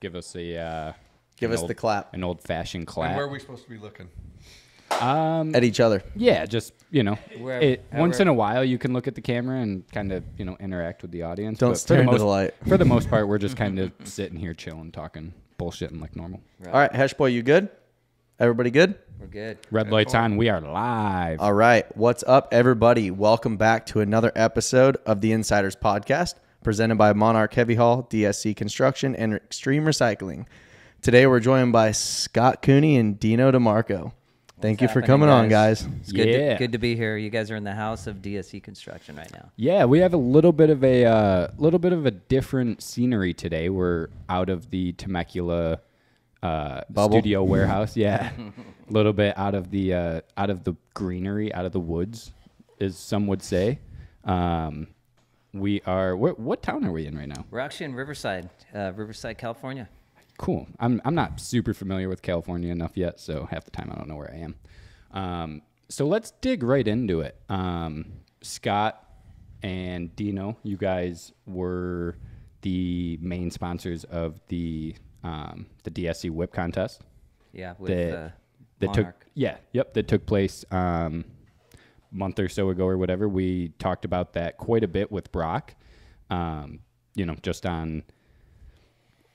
give us a the clap. an old-fashioned clap. And where are we supposed to be looking? At each other. Yeah, just Wherever, once in a while you can look at the camera and kind of interact with the audience. Don't stare into the light. For the most part, we're just kind of sitting here chilling, talking, bullshitting like normal. Right. All right, Hesh Boy, you good? Everybody good? We're good. Red lights on. We are live. All right. What's up, everybody? Welcome back to another episode of the Insiders Podcast, presented by Monarch Heavy Haul, DSC Construction, and Extreme Recycling. Today, we're joined by Scott Cooney and Dino DeMarco. Thank you for coming on, guys. It's good to be here. You guys are in the house of DSC Construction right now. Yeah, we have a little bit of a different scenery today. We're out of the Temecula studio warehouse. Yeah, a little bit out of the greenery, out of the woods, as some would say. We are. What town are we in right now? We're actually in Riverside, California. Cool. I'm not super familiar with California enough yet, so half the time I don't know where I am. So let's dig right into it. Scott and Dino, you guys were the main sponsors of the DSC whip contest. Yeah, with Monarch. That took place month or so ago or whatever. We talked about that quite a bit with Brock. Just on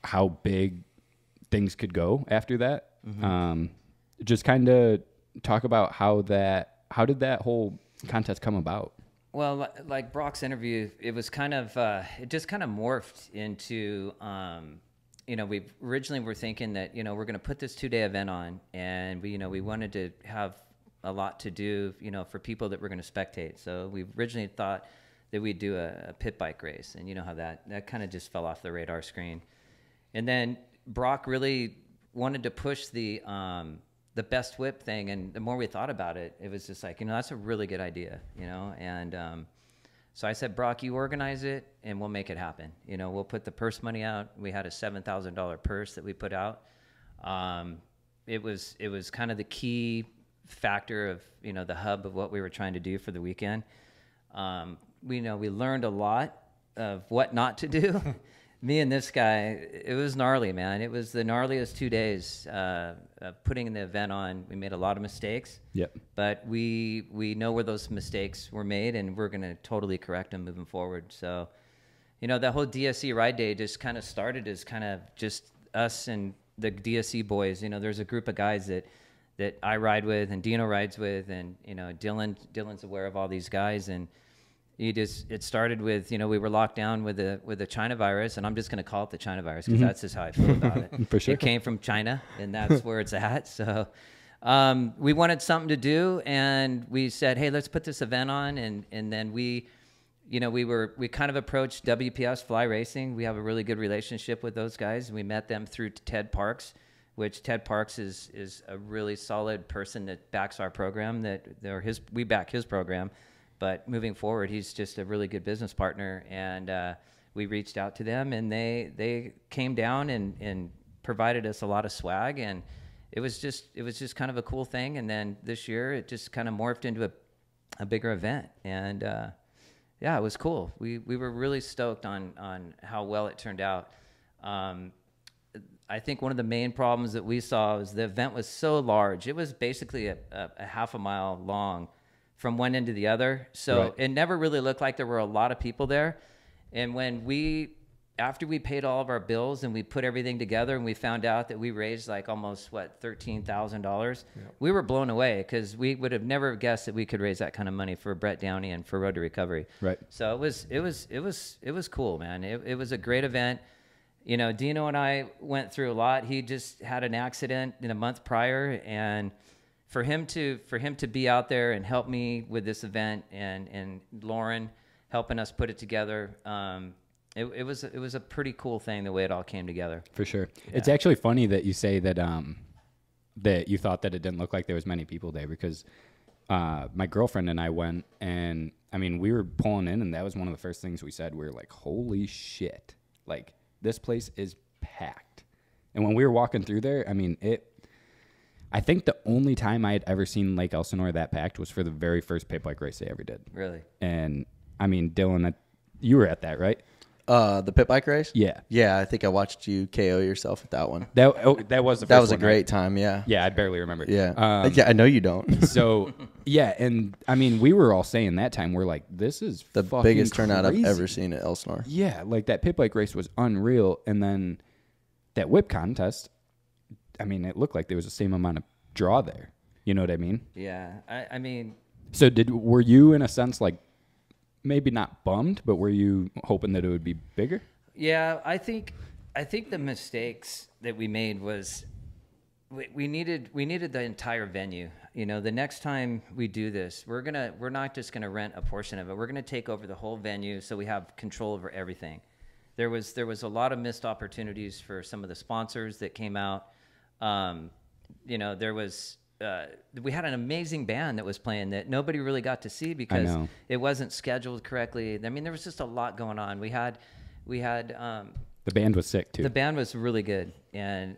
how big things could go after that. Mm-hmm. Just kind of talk about how did that whole contest come about? Well, like Brock's interview, it was kind of it just kind of morphed into we originally were thinking that we're going to put this 2-day event on, and we wanted to have a lot to do for people that were going to spectate. So we originally thought that we'd do a pit bike race, and how that kind of just fell off the radar screen. And then Brock really wanted to push the best whip thing, and the more we thought about it, it was just like, that's a really good idea, and so I said, Brock, you organize it, and we'll make it happen. We'll put the purse money out. We had a $7,000 purse that we put out. It was kind of the key factor of the hub of what we were trying to do for the weekend. We learned a lot of what not to do. Me and this guy, it was gnarly, man. It was the gnarliest 2 days of putting the event on. We made a lot of mistakes. Yep. But we know where those mistakes were made, and we're going to totally correct them moving forward. So, that whole DSC ride day just kind of started as kind of just us and the DSC boys. There's a group of guys that I ride with and Dino rides with, and, Dylan's aware of all these guys, and it started with, we were locked down with the China virus, and I'm just going to call it the China virus because that's just how I feel about it. For sure. It came from China, and that's where it's at. So we wanted something to do, and we said, hey, let's put this event on. And then we kind of approached WPS Fly Racing. We have a really good relationship with those guys. We met them through Ted Parks, which Ted Parks is a really solid person that backs our program. We back his program. But moving forward, he's just a really good business partner, and we reached out to them, and they came down and provided us a lot of swag, and it was just kind of a cool thing. And then this year, it just kind of morphed into a bigger event, and it was cool. We were really stoked on how well it turned out. I think one of the main problems that we saw was the event was so large. It was basically a half a mile long from one end to the other. So right. It never really looked like there were a lot of people there. And after we paid all of our bills and we put everything together and we found out that we raised like almost $13,000, we were blown away because we would have never guessed that we could raise that kind of money for Brett Downey and for Road to Recovery. Right. So it was cool, man. It was a great event. Dino and I went through a lot. He just had an accident in a month prior, and for him to be out there and help me with this event, and Lauren helping us put it together, it was a pretty cool thing the way it all came together. For sure. Yeah. It's actually funny that you say that that you thought that it didn't look like there was many people there, because my girlfriend and I went, and I mean, we were pulling in, and that was one of the first things we said. We were like, holy shit, like this place is packed. And when we were walking through there, I mean, I think the only time I had ever seen Lake Elsinore that packed was for the very first pit bike race they ever did. Really? And I mean, Dylan, you were at that, right? The pit bike race? Yeah. Yeah, I think I watched you KO yourself at that one. That was the first That was a one, great right? time, yeah. Yeah, I barely remember. Yeah. Yeah, I know you don't. So, yeah, and I mean, we were all saying that time, we're like, this is The fucking biggest turnout crazy. I've ever seen at Elsinore. Yeah, like that pit bike race was unreal. And then that whip contest, I mean, it looked like there was the same amount of draw there. You know what I mean? Yeah, I mean, So were you in a sense like maybe not bummed, but were you hoping that it would be bigger? yeah, I think the mistakes that we made was we needed the entire venue. You know, the next time we do this, we're not just gonna rent a portion of it. We're gonna take over the whole venue so we have control over everything. There was a lot of missed opportunities for some of the sponsors that came out. You know, there was we had an amazing band that was playing that nobody really got to see because it wasn't scheduled correctly. I mean, there was just a lot going on. We had The band was sick too. the band was really good, and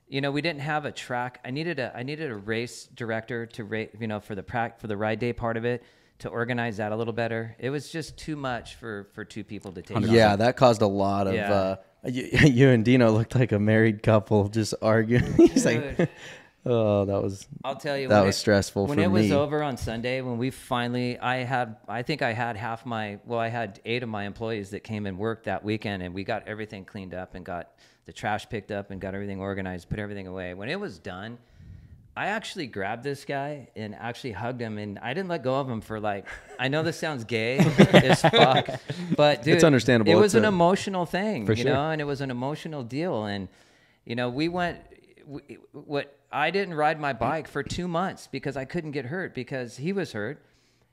you know, we didn't have a track. I needed a race director to for the ride day part of it, to organize that a little better. It was just too much for two people to take. Yeah, that caused a lot of you and Dino looked like a married couple just arguing. He's like, oh, that was. I'll tell you, that was stressful when for it me. was over on Sunday. When we finally, I think I had I had 8 of my employees that came and worked that weekend, and we got everything cleaned up and got the trash picked up and got everything organized, put everything away. When it was done, I actually grabbed this guy and actually hugged him, and I didn't let go of him for like, I know this sounds gay as fuck, but dude, it's understandable. It was an emotional thing, for you sure. know, and it was an emotional deal. And, you know, I didn't ride my bike for 2 months because I couldn't get hurt because he was hurt.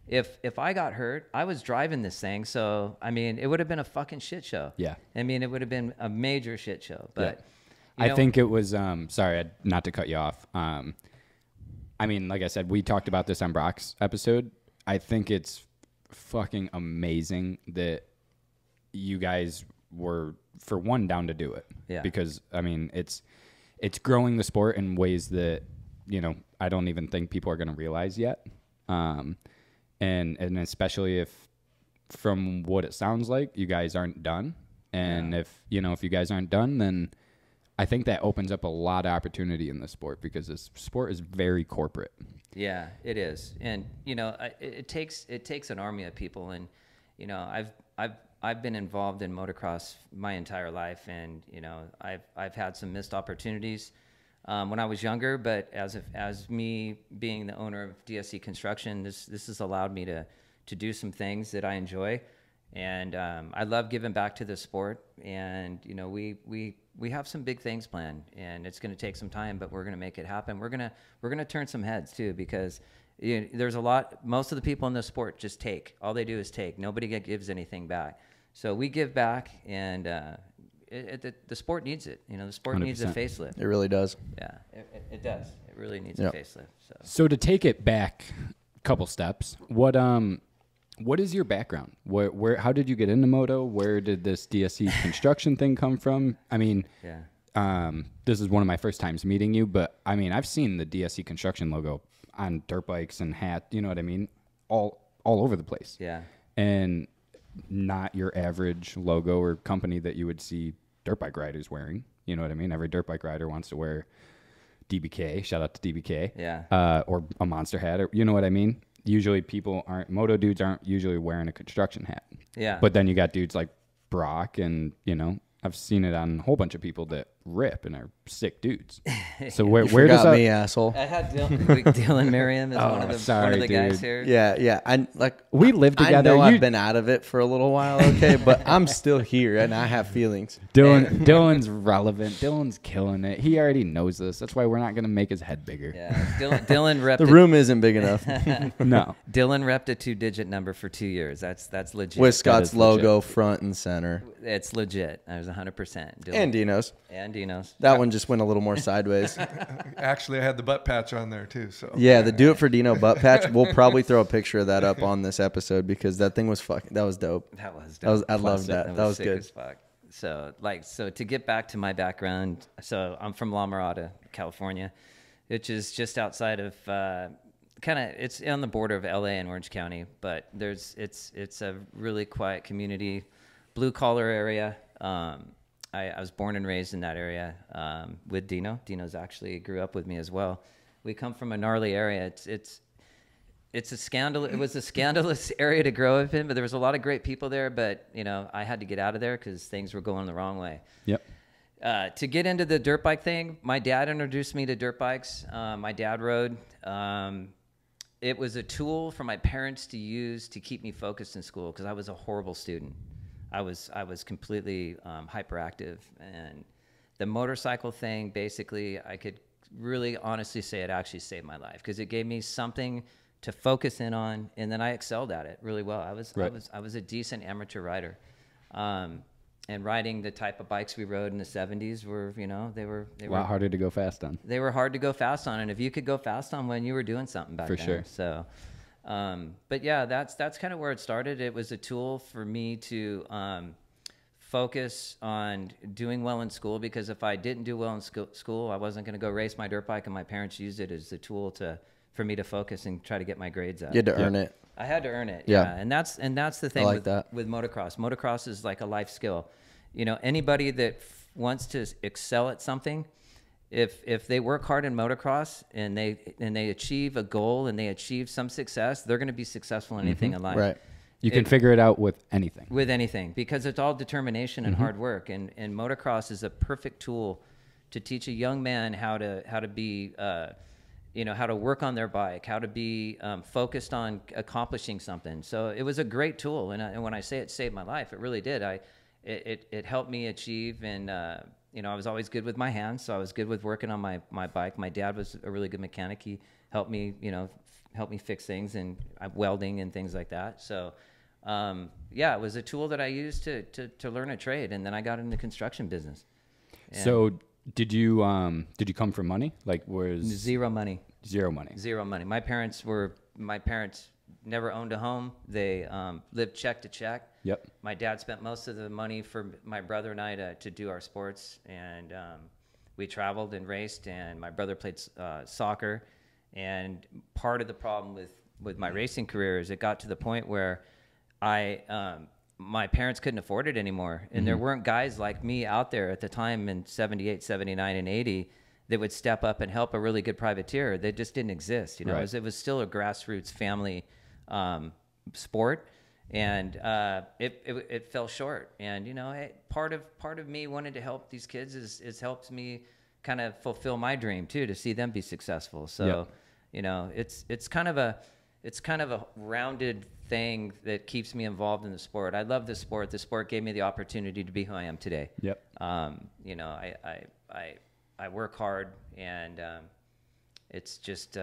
If I got hurt, I was driving this thing. So, I mean, it would have been a fucking shit show. Yeah. I mean, it would have been a major shit show, but I think it was, sorry, not to cut you off. I mean, like I said, we talked about this on Brock's episode. I think it's fucking amazing that you guys were, for one, down to do it. Yeah. Because, I mean, it's growing the sport in ways that, you know, I don't even think people are going to realize yet. And especially if, from what it sounds like, you guys aren't done. And if you guys aren't done, then I think that opens up a lot of opportunity in the sport because this sport is very corporate. Yeah, it is. And, you know, it takes an army of people. And, you know, I've been involved in motocross my entire life, and, you know, I've had some missed opportunities when I was younger, but as me being the owner of DSC Construction, this has allowed me to do some things that I enjoy. And I love giving back to the sport. And, you know, we have some big things planned, and it's going to take some time, but we're going to make it happen. We're going to turn some heads too, because there's a lot. Most of the people in the sport just take. All they do is take. Nobody gives anything back. So we give back, and the sport needs it. You know, the sport 100%. needs a facelift. It really does. Yeah, it does. It really needs a facelift. So to take it back a couple steps, what is your background? How did you get into Moto? Where did this DSC construction thing come from? I mean, this is one of my first times meeting you, but I mean, I've seen the DSC construction logo on dirt bikes and hat, you know what I mean? All over the place. Yeah. And not your average logo or company that you would see dirt bike riders wearing. You know what I mean? Every dirt bike rider wants to wear DBK. Shout out to DBK. Yeah. Or a monster hat, or you know what I mean? Usually Moto dudes aren't usually wearing a construction hat. Yeah. But then you got dudes like Brock, and, you know, I've seen it on a whole bunch of people that rip and are sick dudes. So where does that... me, asshole? I had Dylan Merriam as one of the guys here. Yeah. We live together. I know I've been out of it for a little while, okay, but I'm still here and I have feelings. Dylan's relevant. Dylan's killing it. He already knows this. That's why we're not going to make his head bigger. Yeah. Dylan repped The room isn't big enough. No. Dylan repped a 2-digit number for 2 years. That's legit. With Scott's is logo front and center. It's legit. I was 100%. Dylan. And Dino's. And Dino's. That one just went a little more sideways. Actually, I had the butt patch on there too. So Yeah, the Do It For Dino butt patch. We'll probably throw a picture of that up on this episode because that thing was that was dope. That was dope. I loved that. That was sick good. as fuck. So to get back to my background, so I'm from La Mirada, California, which is just outside of it's on the border of LA and Orange County, but it's a really quiet community. blue collar area. I was born and raised in that area with Dino. Dino's actually grew up with me as well. We come from a gnarly area. It's a scandal. It was a scandalous area to grow up in, but there was a lot of great people there. But I had to get out of there because things were going the wrong way. Yep. To get into the dirt bike thing, my dad introduced me to dirt bikes. My dad rode. It was a tool for my parents to use to keep me focused in school because I was a horrible student. I was completely hyperactive, and the motorcycle thing, basically, I could really honestly say it actually saved my life because it gave me something to focus in on, and then I excelled at it really well. I was a decent amateur rider, and riding the type of bikes we rode in the 70s were, they were a lot harder to go fast on. They were hard to go fast on, and if you could go fast on one, you were doing something back then. For sure. So, but yeah, that's kind of where it started. It was a tool for me to focus on doing well in school, because if I didn't do well in school, I wasn't going to go race my dirt bike, and my parents used it as a tool for me to focus and try to get my grades up. You had to earn it. I had to earn it. Yeah. And that's the thing with motocross. Motocross is like a life skill. Anybody that wants to excel at something, if they work hard in motocross and they achieve a goal and they achieve some success, they're going to be successful in anything in life. Right. You can figure it out with anything. With anything, because it's all determination and hard work. And motocross is a perfect tool to teach a young man how to be how to work on their bike, how to be focused on accomplishing something. So it was a great tool, and when I say it saved my life, it really did. It helped me achieve, and I was always good with my hands, so I was good with working on my bike. My dad was a really good mechanic. He helped me fix things and welding and things like that. So it was a tool that I used to learn a trade, and then I got into the construction business. And so did you come from money? Like, zero money? Zero money. Zero money. My parents never owned a home. They lived check to check. Yep. My dad spent most of the money for my brother and I to do our sports, and we traveled and raced, and my brother played soccer. And part of the problem with my racing career is it got to the point where my parents couldn't afford it anymore. And there weren't guys like me out there at the time in 78, 79, and 80 that would step up and help a really good privateer. They just didn't exist. Right. It was still a grassroots family sport, and it fell short. And part of me wanted to help these kids is helps me kind of fulfill my dream too, to see them be successful. So it's kind of a rounded thing that keeps me involved in the sport. I love the sport. The sport gave me the opportunity to be who I am today. Yep. I work hard, and it's just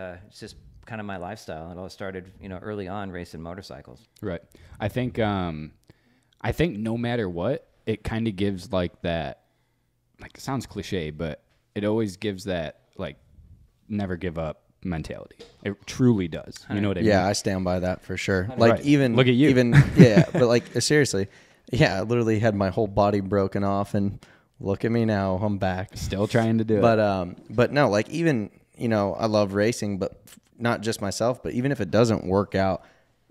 kind of my lifestyle. It all started, early on racing motorcycles. Right. I think no matter what, it kind of gives like that, like, it sounds cliche, but it always gives that like never give up mentality. It truly does. You know what I mean? Yeah, I stand by that for sure. Like, right. even look at you. But like, seriously, I literally had my whole body broken off, and look at me now, I'm back. Still trying to do it. But no, like, even, I love racing, but not just myself, but even if it doesn't work out,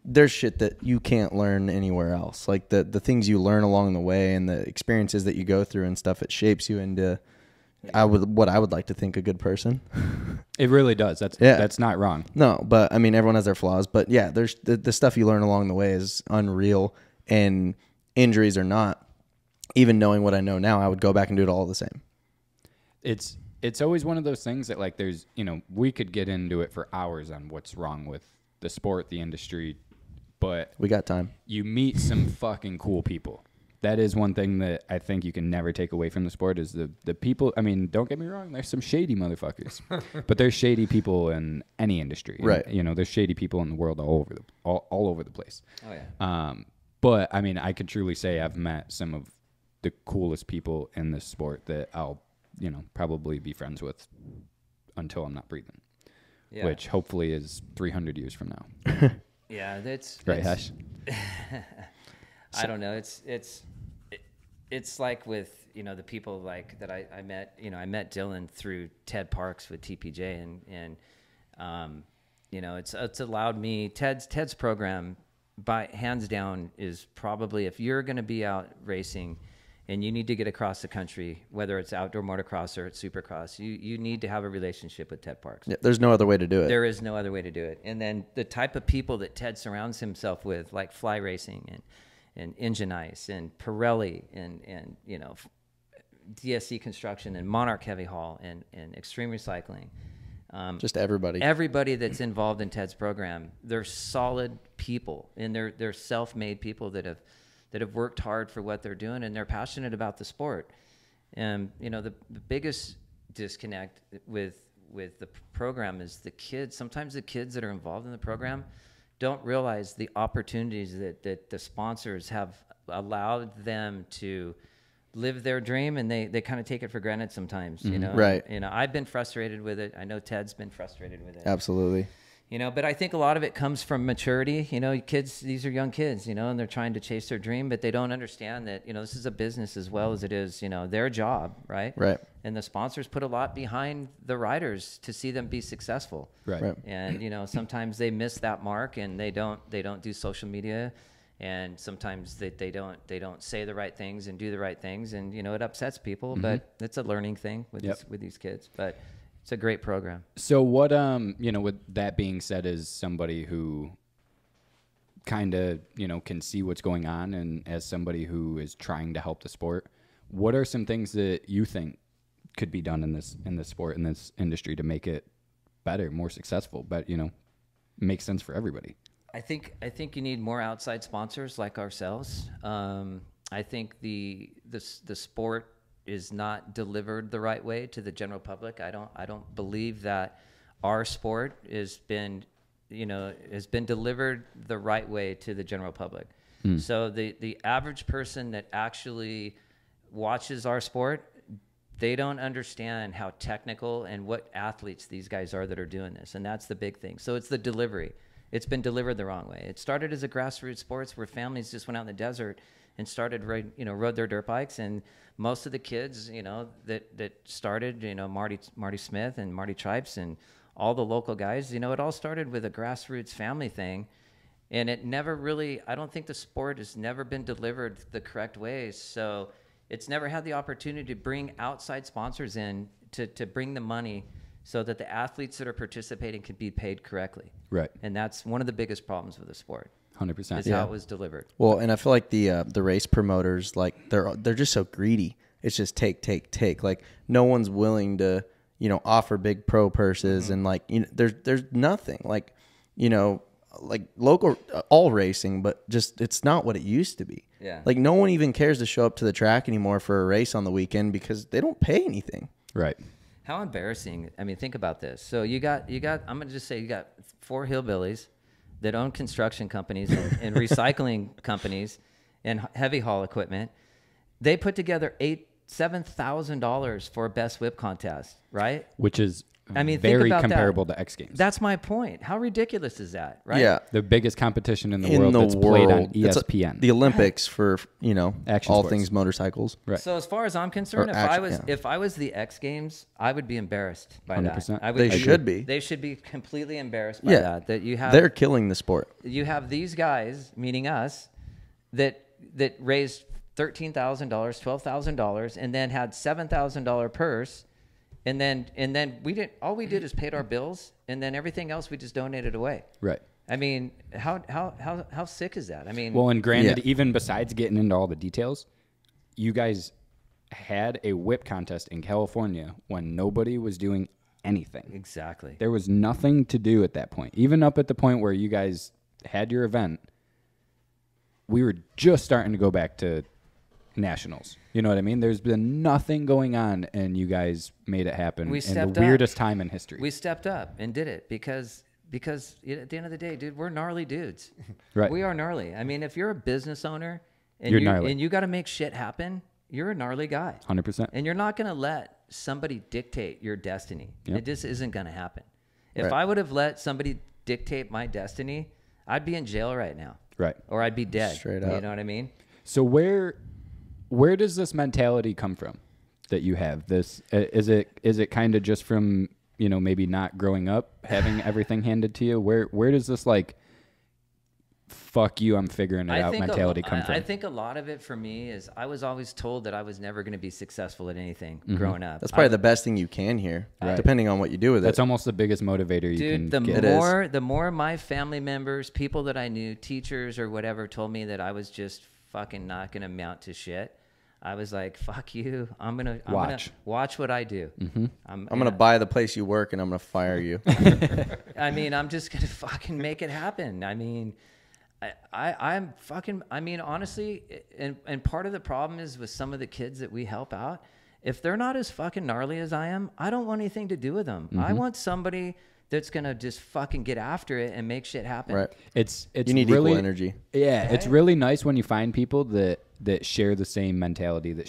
there's shit that you can't learn anywhere else. Like the things you learn along the way and the experiences that you go through and stuff, it shapes you into what I would like to think a good person. It really does. That's not wrong. No, but I mean, everyone has their flaws, but yeah, there's the stuff you learn along the way is unreal, and injuries or not, even knowing what I know now, I would go back and do it all the same. It's always one of those things that, like, there's, we could get into it for hours on what's wrong with the sport, the industry, but we got time. You meet some fucking cool people. That is one thing that I think you can never take away from the sport is the people. I mean, don't get me wrong. There's some shady motherfuckers, but there's shady people in any industry. Right. And, there's shady people in the world all over the place. Oh yeah. But I mean, I could truly say I've met some of the coolest people in this sport that I'll, probably be friends with until I'm not breathing, which hopefully is 300 years from now. Yeah, that's right, Hesh. I don't know. It's like with the people like that I met. I met Dylan through Ted Parks with TPJ, and it's allowed me. Ted's program by hands down is probably, if you're going to be out racing and you need to get across the country, whether it's outdoor motocross or it's supercross, you need to have a relationship with Ted Parks. Yeah, there's no other way to do it. There is no other way to do it. And then the type of people that Ted surrounds himself with, like Fly Racing and Engine Ice and Pirelli and you know, DSC Construction and Monarch Heavy Haul and Extreme Recycling. Just everybody. Everybody that's involved in Ted's program, they're solid people, and they're self-made people that have worked hard for what they're doing, and they're passionate about the sport. And you know, the biggest disconnect with the program is the kids. Sometimes the kids that are involved in the program don't realize the opportunities that the sponsors have allowed them to live their dream, and they kind of take it for granted sometimes, you know? Right. You know, I've been frustrated with it. I know Ted's been frustrated with it. Absolutely. You know, but I think a lot of it comes from maturity. You know, kids, these are young kids, you know, and they're trying to chase their dream, but they don't understand that, you know, this is a business as well as it is, you know, their job, right? Right. And the sponsors put a lot behind the riders to see them be successful. Right. And, you know, sometimes they miss that mark, and they don't do social media. And sometimes they don't say the right things and do the right things, and you know, it upsets people. But it's a learning thing with these kids. But it's a great program. So what you know, with that being said, as somebody who kind of, you know, can see what's going on, and as somebody who is trying to help the sport, what are some things that you think could be done in this sport, in this industry, to make it better, more successful, but you know, make sense for everybody? I think you need more outside sponsors like ourselves. I think the sport is not delivered the right way to the general public. I don't believe that our sport has been delivered the right way to the general public. So the average person that actually watches our sport, they don't understand how technical and what athletes these guys are that are doing this, and that's the big thing. So it's the delivery. It's been delivered the wrong way. It started as a grassroots sports where families just went out in the desert and rode their dirt bikes. And most of the kids, you know, that started, you know, Marty Smith and Marty Tripes and all the local guys, you know, it all started with a grassroots family thing. And it never really, I don't think the sport has never been delivered the correct way. So it's never had the opportunity to bring outside sponsors in to bring the money so that the athletes that are participating can be paid correctly. Right. And that's one of the biggest problems with the sport. 100%. Is how it was delivered. Well, and I feel like the race promoters, like they're just so greedy. It's just take. Like no one's willing to, you know, offer big pro purses, and like, you know, there's nothing like, you know, like local all racing, but just it's not what it used to be. Yeah. Like no one even cares to show up to the track anymore for a race on the weekend because they don't pay anything. Right. How embarrassing. I mean, think about this. So you got I'm going to just say you got 4 hillbillies that own construction companies and recycling companies and heavy haul equipment. They put together $7,000 for a best whip contest, right? Which is, I mean, very think about comparable to X Games. That's my point. How ridiculous is that, right? Yeah. The biggest competition in the world that's played on It's ESPN. the Olympics for, you know, Action all sports. things motorcycles. Right. So as far as I'm concerned, if I was the X Games, I would be embarrassed by 100%. that. I would They should be. They should be completely embarrassed by that. That you have They're killing the sport. you have these guys, meaning us, that raised $13,000, $12,000, and then had $7,000 purse, and then we didn't. All we did is paid our bills, and then everything else we just donated away. Right. I mean, how sick is that? I mean, Well, and granted, Yeah. even besides getting into all the details, you guys had a whip contest in California when nobody was doing anything. exactly. There was nothing to do at that point. Even up at the point where you guys had your event, we were just starting to go back to nationals. You know what I mean? There's been nothing going on, and you guys made it happen We in stepped the up. weirdest time in history. We stepped up and did it because at the end of the day, dude, we're gnarly dudes. Right. We are gnarly. I mean, if you're a business owner and You're gnarly. and you got to make shit happen, you're a gnarly guy. 100%. And you're not going to let somebody dictate your destiny. Yep. It just isn't going to happen. If Right. I would have let somebody dictate my destiny, I'd be in jail right now. Right. Or I'd be dead. Straight You up. know what I mean? So where does this mentality come from that you have? This is it kind of just from, you know, maybe not growing up, having everything handed to you? Where does this, like, fuck you, I'm figuring it out mentality come from. I think a lot of it for me is I was always told that I was never going to be successful at anything growing up. That's probably the best thing you can hear, depending on what you do with That's it. almost the biggest motivator you can get. The more my family members, people that I knew, teachers or whatever, told me that I was just fucking not going to amount to shit, I was like, fuck you. I'm gonna watch what I do. I'm gonna buy the place you work and I'm gonna fire you. I mean, I'm just gonna fucking make it happen. I mean, I'm fucking. I mean, honestly, and part of the problem is with some of the kids that we help out. If they're not as fucking gnarly as I am, I don't want anything to do with them. I want somebody that's gonna just fucking get after it and make shit happen. Right. It's you need really, equal energy. Yeah, right? It's really nice when you find people that share the same mentality, that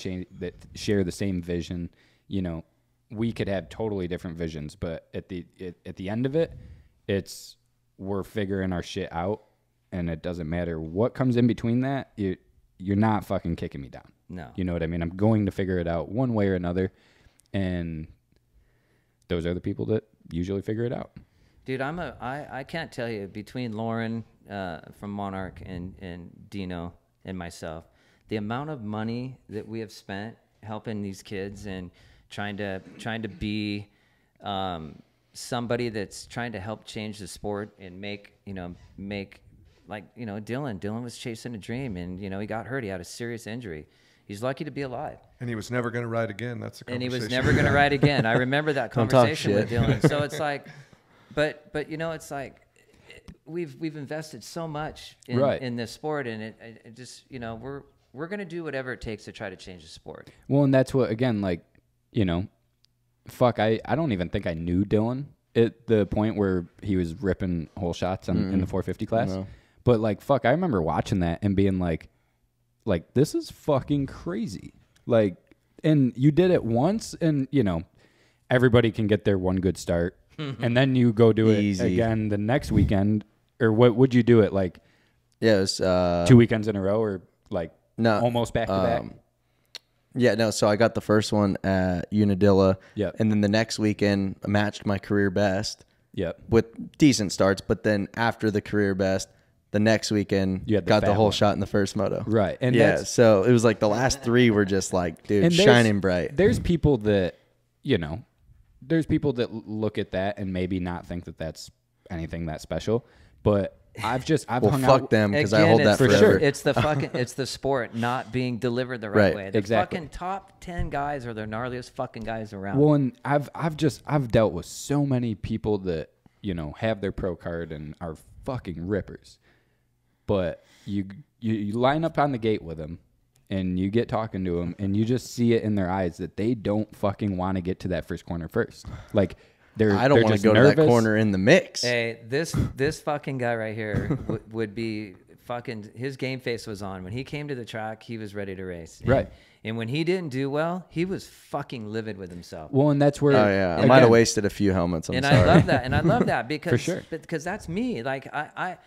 share the same vision. You know, we could have totally different visions, but at the end of it, we're figuring our shit out, and it doesn't matter what comes in between that. You're not fucking kicking me down. No. You know what I mean? I'm going to figure it out one way or another, and those are the people that usually figure it out. Dude, I can't tell you, between Lauren from Monarch and Dino and myself, the amount of money that we have spent helping these kids and trying to be somebody that's trying to help change the sport and make like, Dylan was chasing a dream, and, he got hurt. He had a serious injury. He's lucky to be alive. And he was never going to ride again. That's a conversation. And he was never going to ride again. I remember that conversation with Dylan. So it's like, but it's like, we've invested so much in this sport, and it just, we're going to do whatever it takes to try to change the sport. Well, and that's what, again, like, fuck, I don't even think I knew Dylan at the point where he was ripping hole shots in the 450 class. No. But, like, fuck, I remember watching that and being like, this is fucking crazy. Like, and you did it once, and, everybody can get their one good start. And then you go do it again the next weekend. Or what would you do it, like? Yeah, it was 2 weekends in a row, or, like, almost back to back? Yeah, no, so I got the first one at Unadilla. Yep. And then the next weekend, I matched my career best. Yep. With decent starts. But then after the career best, the next weekend, got the whole shot in the first moto. Right. And yeah, so it was like the last three were just like, dude, shining bright. There's people that, there's people that look at that and maybe not think that that's anything that special. But I've hung out. Fuck them, because I hold that for forever. Sure. It's the sport not being delivered the right way. The fucking top 10 guys are the gnarliest fucking guys around. Well, and I've dealt with so many people that, have their pro card and are fucking rippers. But you line up on the gate with them, and you get talking to them, and you just see it in their eyes that they don't fucking want to get to that first corner first. Like, I don't want to go nervous. to that corner in the mix. Hey, this fucking guy right here would be fucking, his game face was on. When he came to the track, he was ready to race. Right. And when he didn't do well, he was fucking livid with himself. Well, and that's where... Oh, yeah. I might have wasted a few helmets. I'm sorry. I love that because... For sure. Because that's me. Like, I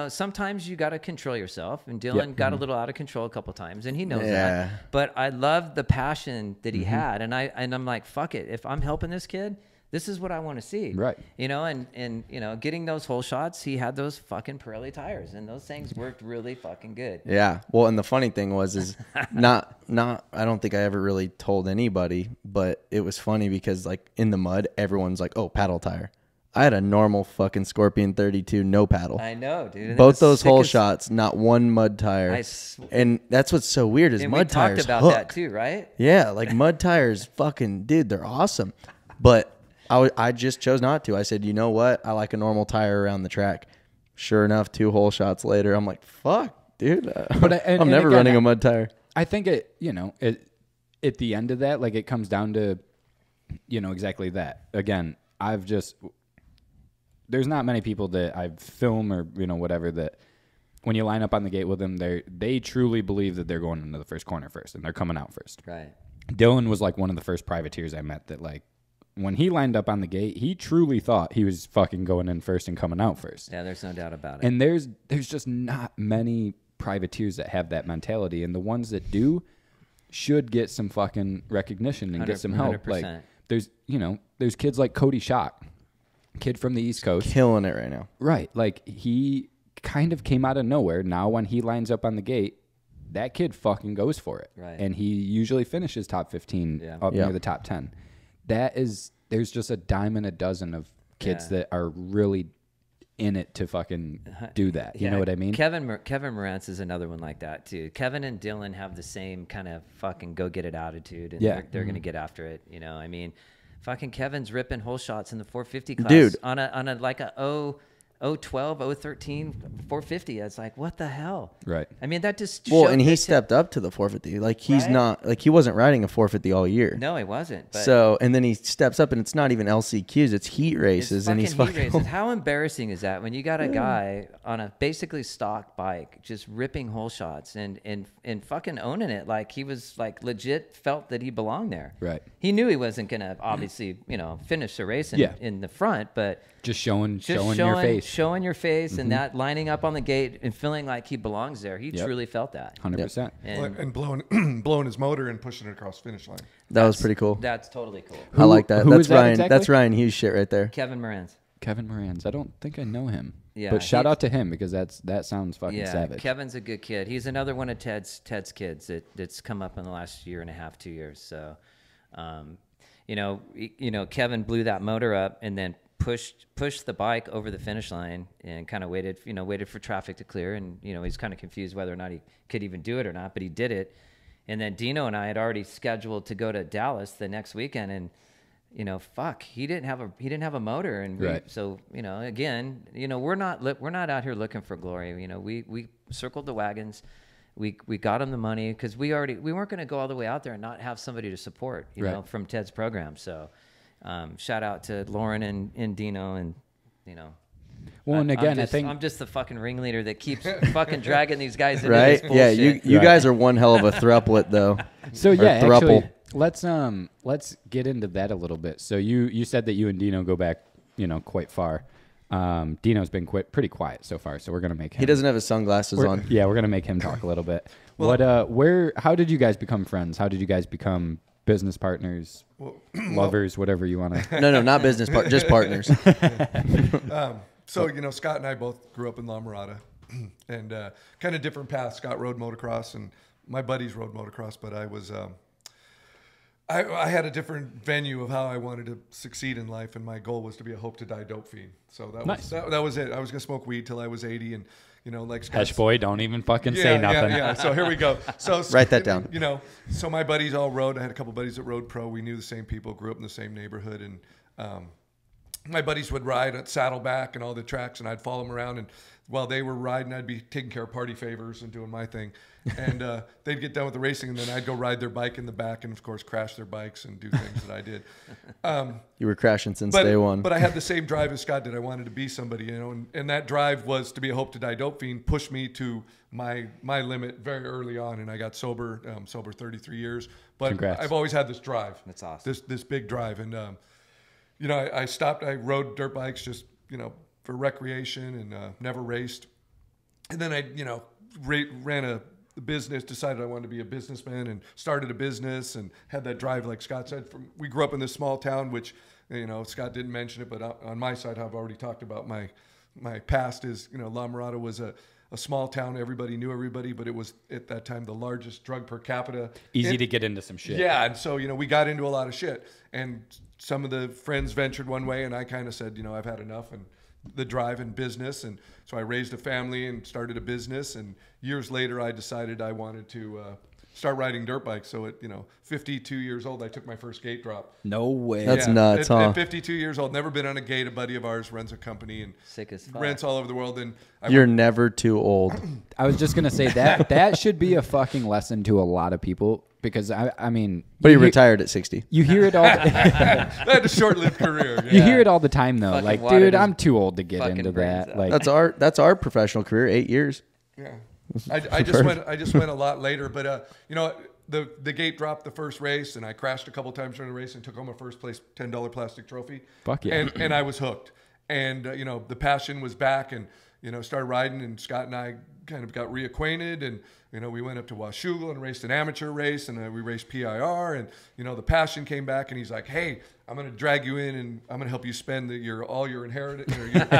sometimes you got to control yourself, and Dylan got a little out of control a couple times, and he knows that. But I love the passion that he had, and I'm like, fuck it. If I'm helping this kid, this is what I want to see. Right. And getting those hole shots, he had those fucking Pirelli tires, and those things worked really fucking good. Yeah. Well, and the funny thing is not I don't think I ever really told anybody, but it was funny because, like, in the mud, everyone's like, oh, paddle tire. I had a normal fucking Scorpion 32, no paddle. I know, dude. Both those hole shots, not one mud tire. And that's what's so weird is mud tires we talked about that too, right? Yeah, like mud tires, fucking, dude, they're awesome. But I just chose not to. I said, you know what? I like a normal tire around the track. Sure enough, 2 hole shots later, I'm like, fuck, dude. I'm never running a mud tire. I think at the end of that, like, it comes down to, exactly that. Again, there's not many people that I film or, whatever, that when you line up on the gate with them, they truly believe that they're going into the first corner first and they're coming out first. Right. Dylan was like one of the first privateers I met that, like, when he lined up on the gate, he truly thought he was fucking going in first and coming out first. Yeah, there's no doubt about it. And there's just not many privateers that have that mentality, and the ones that do should get some fucking recognition and get some help. 100%. Like, there's kids like Cody Schock, kid from the East Coast, killing it right now. Right, like he kind of came out of nowhere. Now when he lines up on the gate, that kid fucking goes for it. Right. And he usually finishes top 15 up near the top 10. There's just a dime in a dozen of kids that are really in it to fucking do that. You know what I mean? Kevin Morantz is another one like that too. Kevin and Dylan have the same kind of fucking go get it attitude, and they're going to get after it. You know, I mean, fucking Kevin's ripping hole shots in the 450 class, dude, on a like a 012, 013, 450. It's like, what the hell? Right. I mean, that just and he stepped up to the 450. Like he's not like he wasn't riding a 450 all year. No, he wasn't. But so and then he steps up, and it's not even LCQs; it's heat races, and he's fucking. Heat races. How embarrassing is that when you got a guy on a basically stock bike just ripping hole shots and fucking owning it like he was like legit felt that he belonged there. Right. He knew he wasn't gonna obviously finish the race in the front, but just showing your face. Showing your face and that lining up on the gate and feeling like he belongs there. He truly felt that. 100%. And blowing his motor and pushing it across the finish line. That was pretty cool. That's totally cool. I like that. Who That's is that Ryan. exactly? That's Ryan Hughes shit right there. Kevin Morantz. Kevin Morantz. I don't think I know him. Yeah, but shout out to him because that sounds fucking savage. Kevin's a good kid. He's another one of Ted's kids that's come up in the last year and a half, 2 years. So, Kevin blew that motor up and then pushed the bike over the finish line and kind of waited for traffic to clear. And, he's kind of confused whether or not he could even do it or not, but he did it. And then Dino and I had already scheduled to go to Dallas the next weekend, and he didn't have a motor, and again, we're not out here looking for glory. We circled the wagons, we got him the money because we weren't going to go all the way out there and not have somebody to support, from Ted's program. So, shout out to Lauren and Dino, and Well, and again, I think I'm just the fucking ringleader that keeps fucking dragging these guys into right? this bullshit. Yeah, you guys are one hell of a throuplet though. So Or actually, let's get into that a little bit. So you said that you and Dino go back, quite far. Dino's been pretty quiet so far, so we're gonna make him. He doesn't have his sunglasses on. Yeah, we're gonna make him talk a little bit. How did you guys become friends? How did you guys become business partners, lovers, whatever you want to? No, not business just partners. So, Scott and I both grew up in La Mirada and kind of different paths. Scott rode motocross and my buddies rode motocross, but I was, I had a different venue of how I wanted to succeed in life. And my goal was to be a hope to die dope fiend. So that was it. I was going to smoke weed till I was 80 and, like Hesh boy, don't even fucking say nothing. Yeah. So here we go. So write that down. So my buddies all rode. I had a couple buddies that rode pro. We knew the same people, grew up in the same neighborhood, and my buddies would ride at Saddleback and all the tracks, and I'd follow them around. And while they were riding, I'd be taking care of party favors and doing my thing. And they'd get done with the racing, and then I'd go ride their bike in the back and, of course, crash their bikes and do things that I did. You were crashing since day one. But I had the same drive as Scott did. I wanted to be somebody, and that drive was to be a hope to die dope fiend, pushed me to my limit very early on, and I got sober, sober 33 years. But Congrats. I've always had this drive. That's awesome. This big drive. And, I stopped. I rode dirt bikes just, for recreation and never raced. And then I, ran a business, decided I wanted to be a businessman and started a business and had that drive, like Scott said. We grew up in this small town, which, Scott didn't mention it, but on my side, I've already talked about my past is, La Mirada was a small town. Everybody knew everybody, but it was at that time the largest drug per capita. Easy to get into some shit. Yeah, and so, we got into a lot of shit. And some of the friends ventured one way, and I kind of said, I've had enough, and the drive and business. And so I raised a family and started a business. And years later, I decided I wanted to start riding dirt bikes. So at 52 years old, I took my first gate drop. No way. That's nuts, huh? At 52 years old, never been on a gate. A buddy of ours runs a company and Sick as fuck. rents all over the world. And You're never too old. I was just gonna say that should be a fucking lesson to a lot of people because I mean. But he retired at 60. You hear it all. I had a short-lived career. Yeah. You hear it all the time though. Fucking like, watered dude, his I'm too old to get fucking into brains that. out. Like, That's our professional career, 8 years. Yeah. I just went a lot later, but the gate dropped the first race, and I crashed a couple times during the race and took home a first place $10 plastic trophy. Fuck yeah. And I was hooked, and the passion was back, and started riding, and Scott and I kind of got reacquainted, and we went up to Washougal and raced an amateur race, and we raced PIR, and the passion came back, and he's like, hey, I'm going to drag you in, and I'm going to help you spend all your inheritance,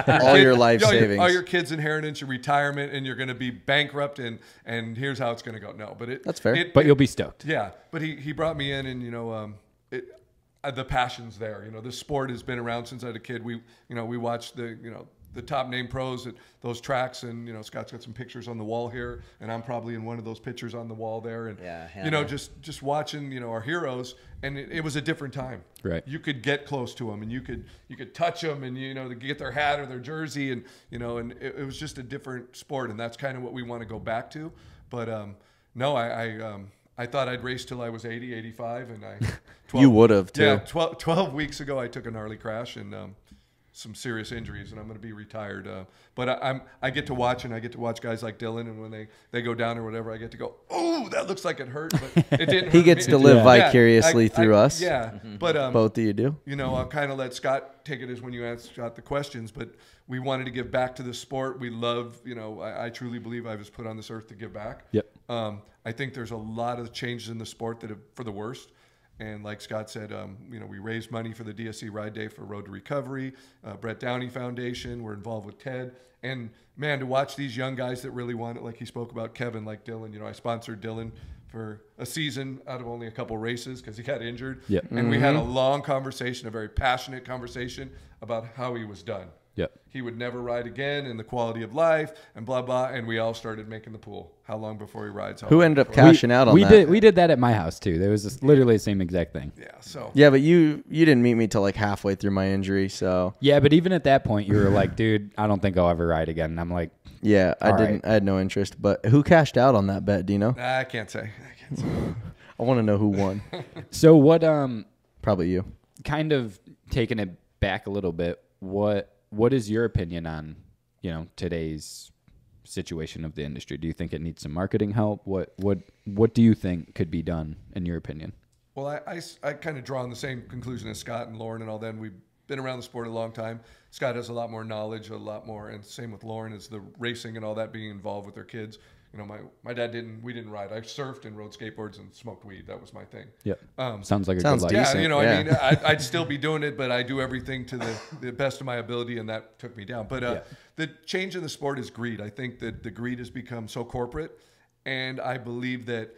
all your life savings, all your kids' inheritance, your retirement, and you're going to be bankrupt, and here's how it's going to go. No, but that's fair. But you'll be stoked. Yeah, but he brought me in, and the passion's there. This sport has been around since I was a kid. We watched the top name pros at those tracks, and Scott's got some pictures on the wall here, and I'm probably in one of those pictures on the wall there, and just watching our heroes, and it was a different time. Right. You could get close to them, and you could touch them, and to get their hat or their jersey, and and it was just a different sport, and that's kind of what we want to go back to. But no, I thought I'd race till I was 80, 85, and you would have too. Yeah, 12 weeks ago I took a gnarly crash and some serious injuries, and I'm going to be retired. But I get to watch, and I get to watch guys like Dylan, and when they go down or whatever, I get to go, oh, that looks like it hurt, but it didn't. He gets to live vicariously through us. Yeah, but both of you do. I'll kind of let Scott take it as when you ask Scott the questions, but we wanted to give back to the sport. We love, I truly believe I was put on this earth to give back. Yep. I think there's a lot of changes in the sport that have, for the worst. And like Scott said, we raised money for the DSC Ride Day for Road to Recovery, Brett Downey Foundation. We're involved with TED. And, man, to watch these young guys that really want it, like he spoke about Kevin, like Dylan. I sponsored Dylan for a season out of only a couple races because he got injured. Yep. And we had a long conversation, a very passionate conversation about how he was done. Yep. He would never ride again, and the quality of life, and blah, blah. And we all started making the pool. How long before he rides? Who ended up cashing out on that? We did that at my house, too. There was literally the same exact thing. Yeah, so. Yeah, but you didn't meet me till like halfway through my injury, so. Yeah, but even at that point, you were like, dude, I don't think I'll ever ride again. And I'm like, yeah, I didn't. Right. I had no interest. But who cashed out on that bet? Do you know? I can't say. I want to know who won. So what? Probably you. Kind of taking it back a little bit. What is your opinion on today's situation of the industry? Do you think it needs some marketing help? What do you think could be done in your opinion? Well, I kind of draw on the same conclusion as Scott and Lauren and all that. We've been around the sport a long time. Scott has a lot more knowledge, a lot more, and same with Lauren, is the racing and all that, being involved with their kids. My dad we didn't ride. I surfed and rode skateboards and smoked weed. That was my thing. Yeah. Sounds like a good life. Decent. Yeah, I mean, I'd still be doing it, but I do everything to the best of my ability, and that took me down. But the change in the sport is greed. I think that the greed has become so corporate, and I believe that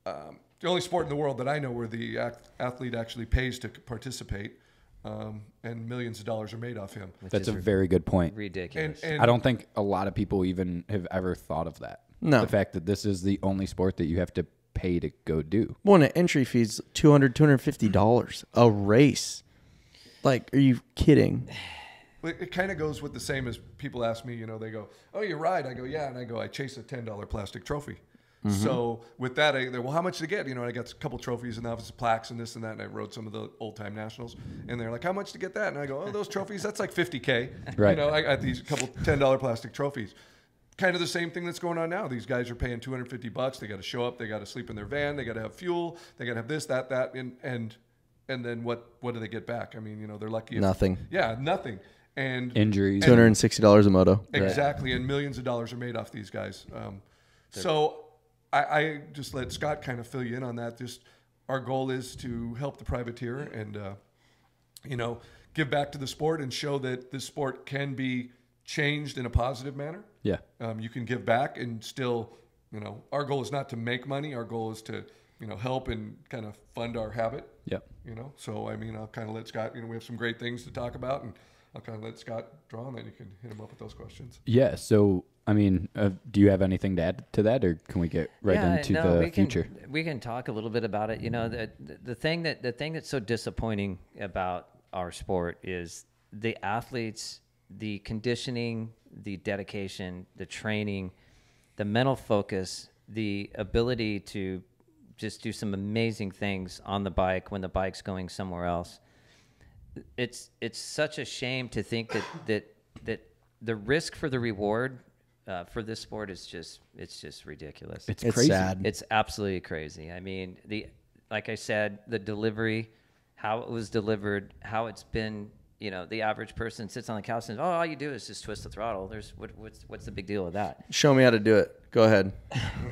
the only sport in the world that I know where the athlete actually pays to participate, and millions of dollars are made off him. That's a very good point. Ridiculous. And I don't think a lot of people even have ever thought of that. No. The fact that this is the only sport that you have to pay to go do. Well, an entry fee's $250 a race. Like, are you kidding? It kind of goes with the same as people ask me, they go, oh, you ride? I go, yeah. And I go, I chase a $10 plastic trophy. Mm-hmm. So with that, well, how much to get? I got a couple trophies in the office, plaques and this and that. And I rode some of the old time nationals, and they're like, how much to get that? And I go, oh, those trophies, that's like $50K. Right. I got these couple $10 plastic trophies. Kind of the same thing that's going on now. These guys are paying $250. They got to show up. They got to sleep in their van. They got to have fuel. They got to have this, that, and then what do they get back? I mean, they're lucky. Nothing. Yeah, nothing. And Injuries. $260 a moto. Exactly, and millions of dollars are made off these guys. So I just let Scott kind of fill you in on that. Just our goal is to help the privateer and give back to the sport and show that this sport can be changed in a positive manner. Yeah. You can give back and still, our goal is not to make money. Our goal is to, help and kind of fund our habit. Yep. So, I mean, I'll kind of let Scott, we have some great things to talk about, and I'll kind of let Scott draw on that. You can hit him up with those questions. Yeah. So, I mean, do you have anything to add to that, or can we get into the future? We can talk a little bit about it. The thing that's so disappointing about our sport is the athletes, the conditioning, the dedication, the training, the mental focus, the ability to just do some amazing things on the bike when the bike's going somewhere else. It's such a shame to think that the risk for the reward for this sport is just ridiculous. It's crazy. Sad. It's absolutely crazy. I mean, like I said, the delivery, how it was delivered, how it's been, you know, the average person sits on the couch and, oh, all you do is just twist the throttle. What's the big deal with that? Show me how to do it. Go ahead.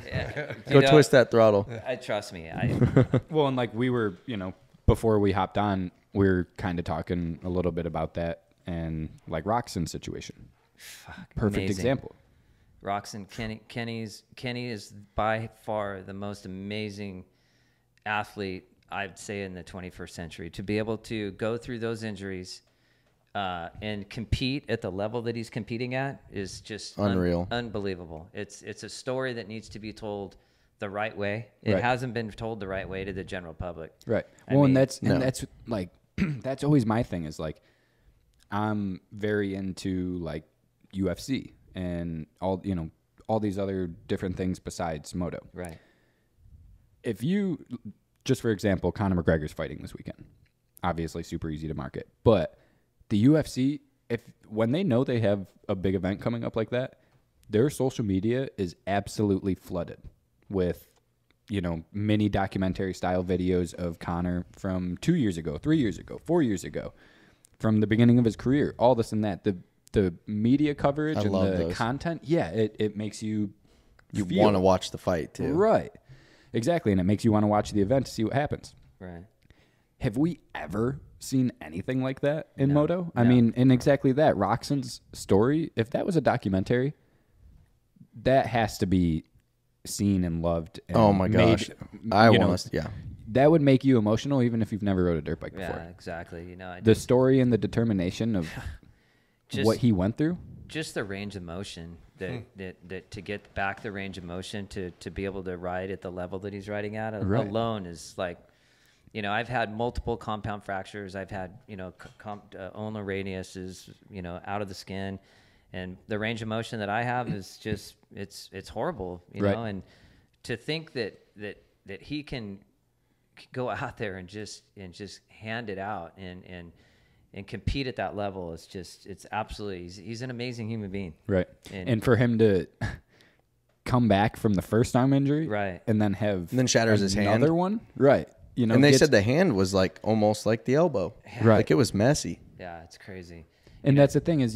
Yeah. Go twist that throttle. Trust me. Well, and like we were, you know, before we hopped on, we were kind of talking a little bit about that and like Roxon's situation. Perfect amazing. example. Roxon, Kenny is by far the most amazing athlete, I'd say, in the 21st century. To be able to go through those injuries and compete at the level that he's competing at is just unreal, unbelievable. It's a story that needs to be told the right way. It hasn't been told the right way to the general public. Right. Well, and that's like that's always my thing is like I'm very into like UFC and all these other different things besides Moto. Right. If you, just for example, Conor McGregor's fighting this weekend. Obviously super easy to market. But the UFC, when they know they have a big event coming up like that, their social media is absolutely flooded with, you know, mini documentary style videos of Conor from 2 years ago, 3 years ago, 4 years ago, from the beginning of his career, all this and that. The media coverage and the content, it makes you want to watch the fight too. Right. Exactly. And it makes you want to watch the event to see what happens. Right. Have we ever seen anything like that in Moto? I mean, and exactly that. Roxon's story, if that was a documentary, that has to be seen and loved. And oh my gosh. That would make you emotional even if you've never rode a dirt bike before. Yeah, exactly. You know, the story and the determination of what he went through. Just the range of motion that to get back the range of motion to be able to ride at the level that he's riding at alone is like, you know, I've had multiple compound fractures. I've had, you know, ulnar radius is, you know, out of the skin, and the range of motion that I have is just it's horrible, you know. And to think that he can go out there and just hand it out and compete at that level is just, it's absolutely, he's an amazing human being. Right. And for him to come back from the first arm injury. Right. And then shatters his hand. Another one. Right. You know, and they said the hand was like almost like the elbow. Yeah. Right. Like it was messy. Yeah, it's crazy. And that's the thing is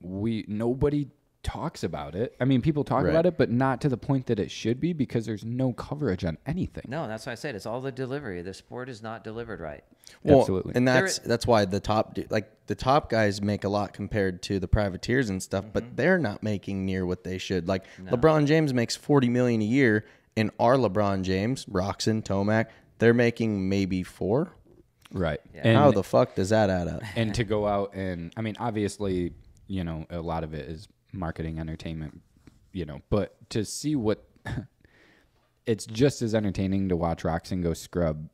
nobody talks about it. I mean, people talk about it, but not to the point that it should be because there's no coverage on anything. No, that's why I said it's all the delivery. The sport is not delivered right. Well, absolutely. And that's why the top guys make a lot compared to the privateers and stuff, but they're not making near what they should. Like LeBron James makes $40 million a year, and our LeBron James, Roxon, Tomac, they're making maybe $4 million. Right. Yeah. And how the fuck does that add up? And to go out and, I mean, obviously, you know, a lot of it is marketing, entertainment, you know, but to see it's just as entertaining to watch Roxon go scrub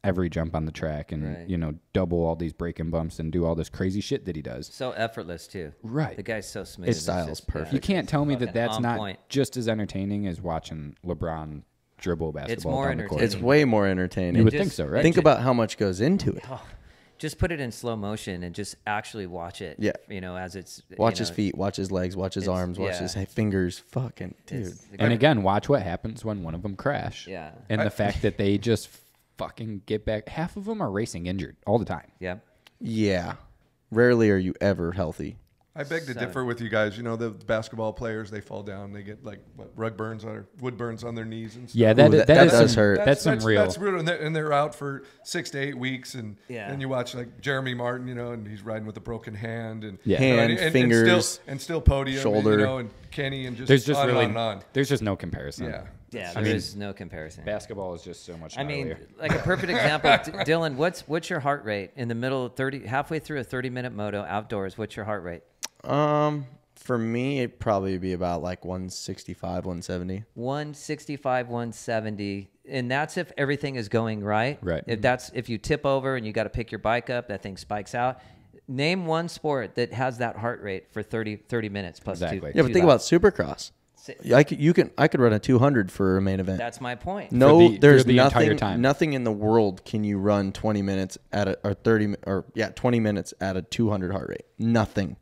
every jump on the track and, you know, double all these breaking bumps and do all this crazy shit that he does. So effortless too. Right. The guy's so smooth. His style is perfect. You can't tell me that's not point. just as entertaining as watching LeBron dribble basketball. It's more down the court. It's way more entertaining. You would think so, right? Think about how much goes into it. Just put it in slow motion and just actually watch it. Yeah. You know, as it's... Watch his feet, watch his legs, watch his arms, watch his fingers. Fucking dude. And again, watch what happens when one of them crash. Yeah. And the fact that they just fucking get back. Half of them are racing injured all the time. Yeah. Yeah. Rarely are you ever healthy. I beg to differ with you guys. You know, the basketball players, they fall down. They get like wood burns on their knees and stuff. Yeah, that does hurt. That's real. That's real. And they're out for 6 to 8 weeks. And you watch like Jeremy Martin, you know, and he's riding with a broken hand and hand, fingers, and still podium, shoulder, you know, and Kenny and just there's just on really and on. There's just no comparison. Yeah, there is no comparison. Basketball is just so much. I mean, like a perfect example, Dylan. What's your heart rate in the middle of halfway through a 30-minute moto outdoors? What's your heart rate? For me, it'd probably be about like 165, 170. 165, 170, and that's if everything is going right. Right. If you tip over and you got to pick your bike up, that thing spikes out. Name one sport that has that heart rate for 30 minutes plus exactly. Yeah, but think about Supercross. I could run a 200 for a main event. That's my point. No, there's entire time. Nothing in the world can you run 20 minutes at 20 minutes at a 200 heart rate. Nothing.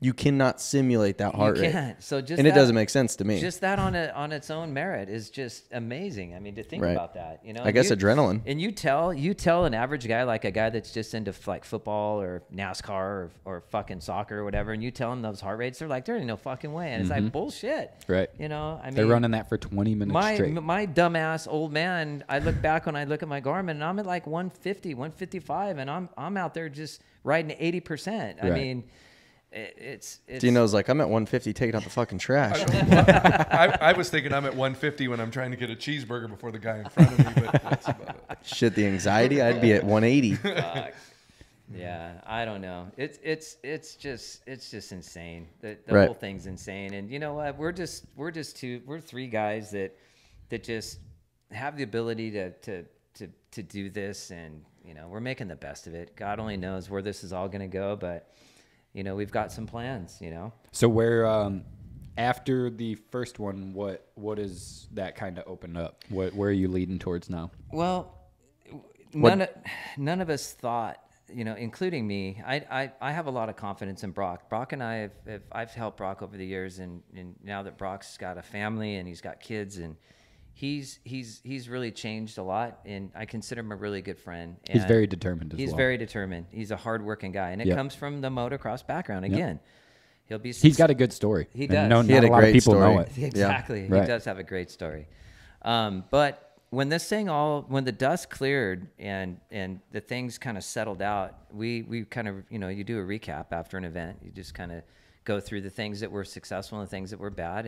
You cannot simulate that heart rate. You can't. So just and it doesn't make sense to me. Just that on its own merit is just amazing. I mean, to think about that, you know. I guess adrenaline. And you tell an average guy, like a guy that's just into like football or NASCAR or fucking soccer or whatever, and you tell them those heart rates, they're like, there ain't no fucking way. And it's like bullshit. Right. You know, I mean, they're running that for 20 minutes straight. My dumbass old man, I look back when I look at my Garmin and I'm at like 150, 155, and I'm out there just riding 80%. I mean, it's Dino's like, I'm at 150 taking out the fucking trash. I was thinking I'm at 150 when I'm trying to get a cheeseburger before the guy in front of me, but that's about it. Shit, the anxiety, I'd be at 180. Yeah, I don't know. It's just insane. The whole thing's insane. And you know what? We're three guys that just have the ability to do this, and you know, we're making the best of it. God only knows where this is all going to go, but you know, we've got some plans, you know. So where after the first one, what is that kind of opened up? Where are you leading towards now? Well, none of us thought, you know, including me. I have a lot of confidence in Brock. Brock and I I've helped Brock over the years, and now that Brock's got a family and he's got kids, and he's really changed a lot, and I consider him a really good friend. And he's very determined as well. He's very determined. He's a hardworking guy, and it comes from the motocross background again. He's got a good story. He does. Not a lot of people know it. Exactly. Yeah. He does have a great story. But when when the dust cleared and the things kind of settled out, we kind of, you know, you do a recap after an event. You just kind of go through the things that were successful and the things that were bad.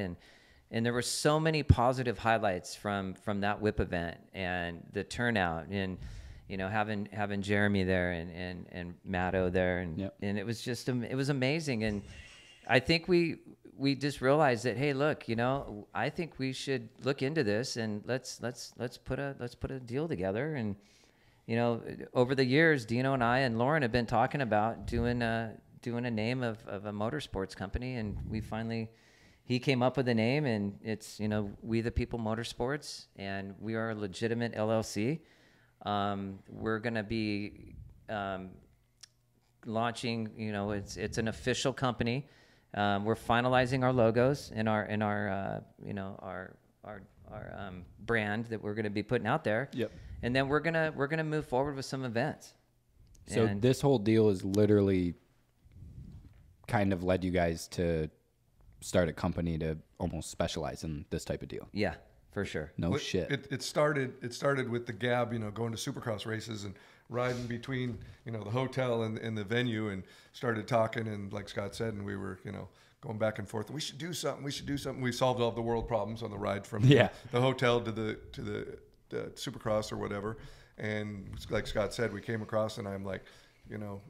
And there were so many positive highlights from that whip event and the turnout, and you know, having Jeremy there and Matto there, and it was just it was amazing. And I think we just realized that, hey, look, you know, I think we should look into this, and let's put a deal together. And you know, over the years, Dino and I and Lauren have been talking about doing a name of a motorsports company, and he came up with a name, and it's, you know, We the People Motorsports, and we are a legitimate LLC. We're going to be launching, you know, it's an official company. We're finalizing our logos and our you know, our brand that we're going to be putting out there. Yep. And then we're gonna move forward with some events. So this whole deal is literally kind of led you guys to start a company to almost specialize in this type of deal. Yeah, for sure. No shit. It started with the Gab, you know, going to Supercross races and riding between, you know, the hotel and the venue, and started talking, and like Scott said, and we were, you know, going back and forth. We should do something. We solved all the world problems on the ride from the hotel to the Supercross or whatever. And like Scott said, we came across, and I'm like, you know,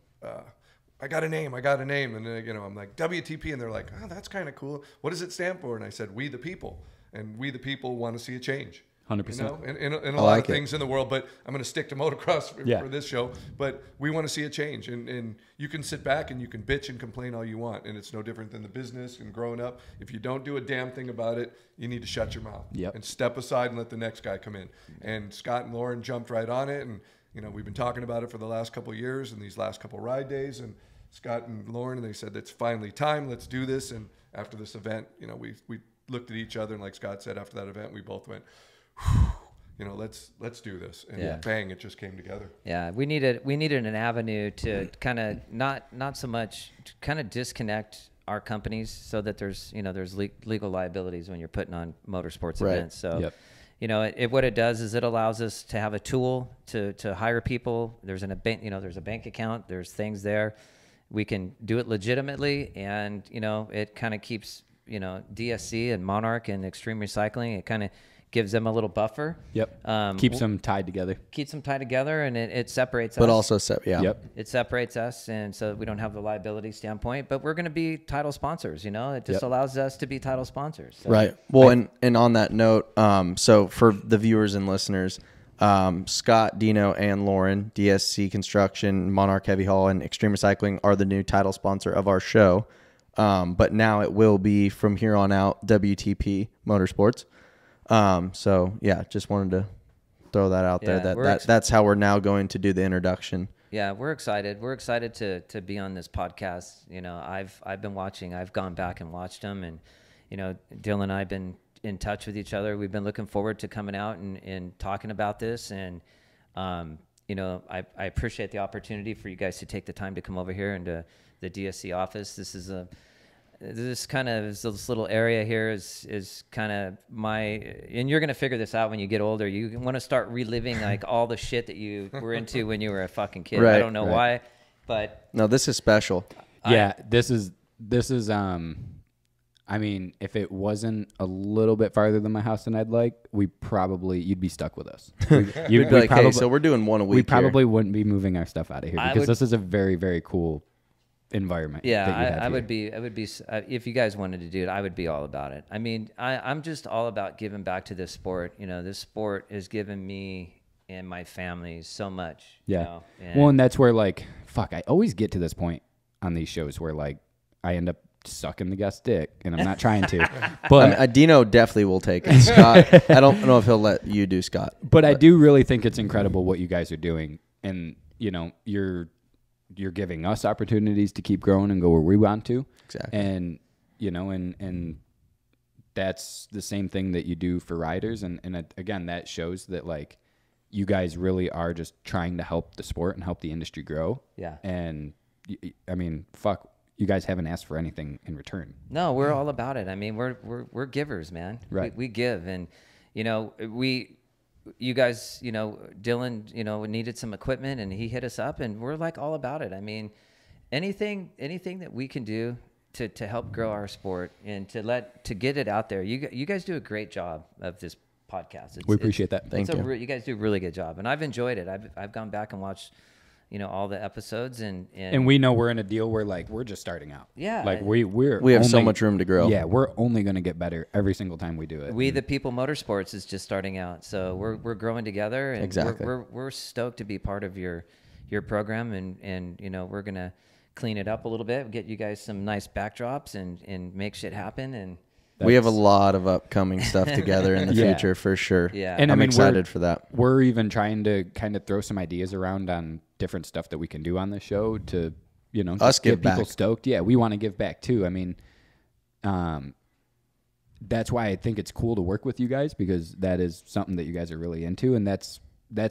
I got a name. And then, you know, I'm like, WTP. And they're like, oh, that's kind of cool. What does it stand for? And I said, We the People. And we the people want to see a change. 100%. You know, in a lot of things in the world, but I'm going to stick to motocross for this show. But we want to see a change. And you can sit back and you can bitch and complain all you want. And it's no different than the business and growing up. If you don't do a damn thing about it, you need to shut your mouth and step aside and let the next guy come in. And Scott and Lauren jumped right on it. And, you know, we've been talking about it for the last couple of years and these last couple of ride days. And Scott and Lauren, and they said, it's finally time. Let's do this. And after this event, you know, we looked at each other, and like Scott said, after that event, we both went, you know, let's do this. And bang, it just came together. Yeah, we needed an avenue to kind of not so much to kind of disconnect our companies, so that there's legal liabilities when you're putting on motorsports events. So, you know, what it does is it allows us to have a tool to hire people. There's a bank account. There's things there. We can do it legitimately, and you know, it kind of keeps, you know, DSC and Monarch and Extreme Recycling. It kind of gives them a little buffer. Yep. Keeps them tied together. And it separates us. But also, it separates us, and so we don't have the liability standpoint. But we're going to be title sponsors. You know, it just allows us to be title sponsors. So. Right. Well, and on that note, so for the viewers and listeners, Scott, Dino, and Lauren, DSC Construction, Monarch Heavy Haul, and Extreme Recycling are the new title sponsor of our show. But now it will be, from here on out, WTP Motorsports. So yeah, just wanted to throw that out there. That's how we're now going to do the introduction. Yeah, we're excited. We're excited to be on this podcast. You know, I've been watching. I've gone back and watched them, and you know, Dylan and I've been in touch with each other. We've been looking forward to coming out and talking about this. And you know, I appreciate the opportunity for you guys to take the time to come over here into the DSC office. This kind of this little area here is kind of and you're going to figure this out when you get older. You want to start reliving like all the shit that you were into when you were a fucking kid. Right, I don't know why, but No, this is special. Yeah, this is I mean, if it wasn't a little bit farther than my house than I'd like, you'd be stuck with us. You'd be like, hey, so we're doing one a week. We probably wouldn't be moving our stuff out of here because this is a very, very cool environment. Yeah, I would be if you guys wanted to do it, I would be all about it. I mean, I'm just all about giving back to this sport. You know, this sport has given me and my family so much. Yeah. You know, Well, and that's where like, I always get to this point on these shows where like I end up sucking the guest dick, and I'm not trying to. But Dino definitely will take it. Scott, I don't know if he'll let you do Scott. But I do really think it's incredible what you guys are doing, and you know, you're giving us opportunities to keep growing and go where we want to. Exactly. And you know, and that's the same thing that you do for riders, and again, that shows that like you guys really are just trying to help the sport and help the industry grow. Yeah. And I mean, fuck. You guys haven't asked for anything in return. No, we're all about it. I mean, we're givers, man. Right. We give, and you know, you guys, you know, Dylan, you know, needed some equipment, and he hit us up, and we're like all about it. I mean, anything that we can do to help grow our sport and to get it out there. You guys do a great job of this podcast. We appreciate that. Thank you. You guys do a really good job, and I've enjoyed it. I've gone back and watched, you know, all the episodes, and we know we're in a deal where like we're just starting out. Yeah. Like we have so much room to grow. Yeah, we're only going to get better every single time we do it. We the People Motorsports is just starting out, so we're growing together, and Exactly. we're stoked to be part of your program, and you know, we're gonna clean it up a little bit, get you guys some nice backdrops, and make shit happen. And We have a lot of upcoming stuff together in the Yeah. future for sure. Yeah. And I'm I mean, excited for that. We're even trying to kind of throw some ideas around on different stuff that we can do on the show to, you know, Us just get give people back. stoked. Yeah, we want to give back too. I mean, that's why I think it's cool to work with you guys, because that is something that you guys are really into, and that's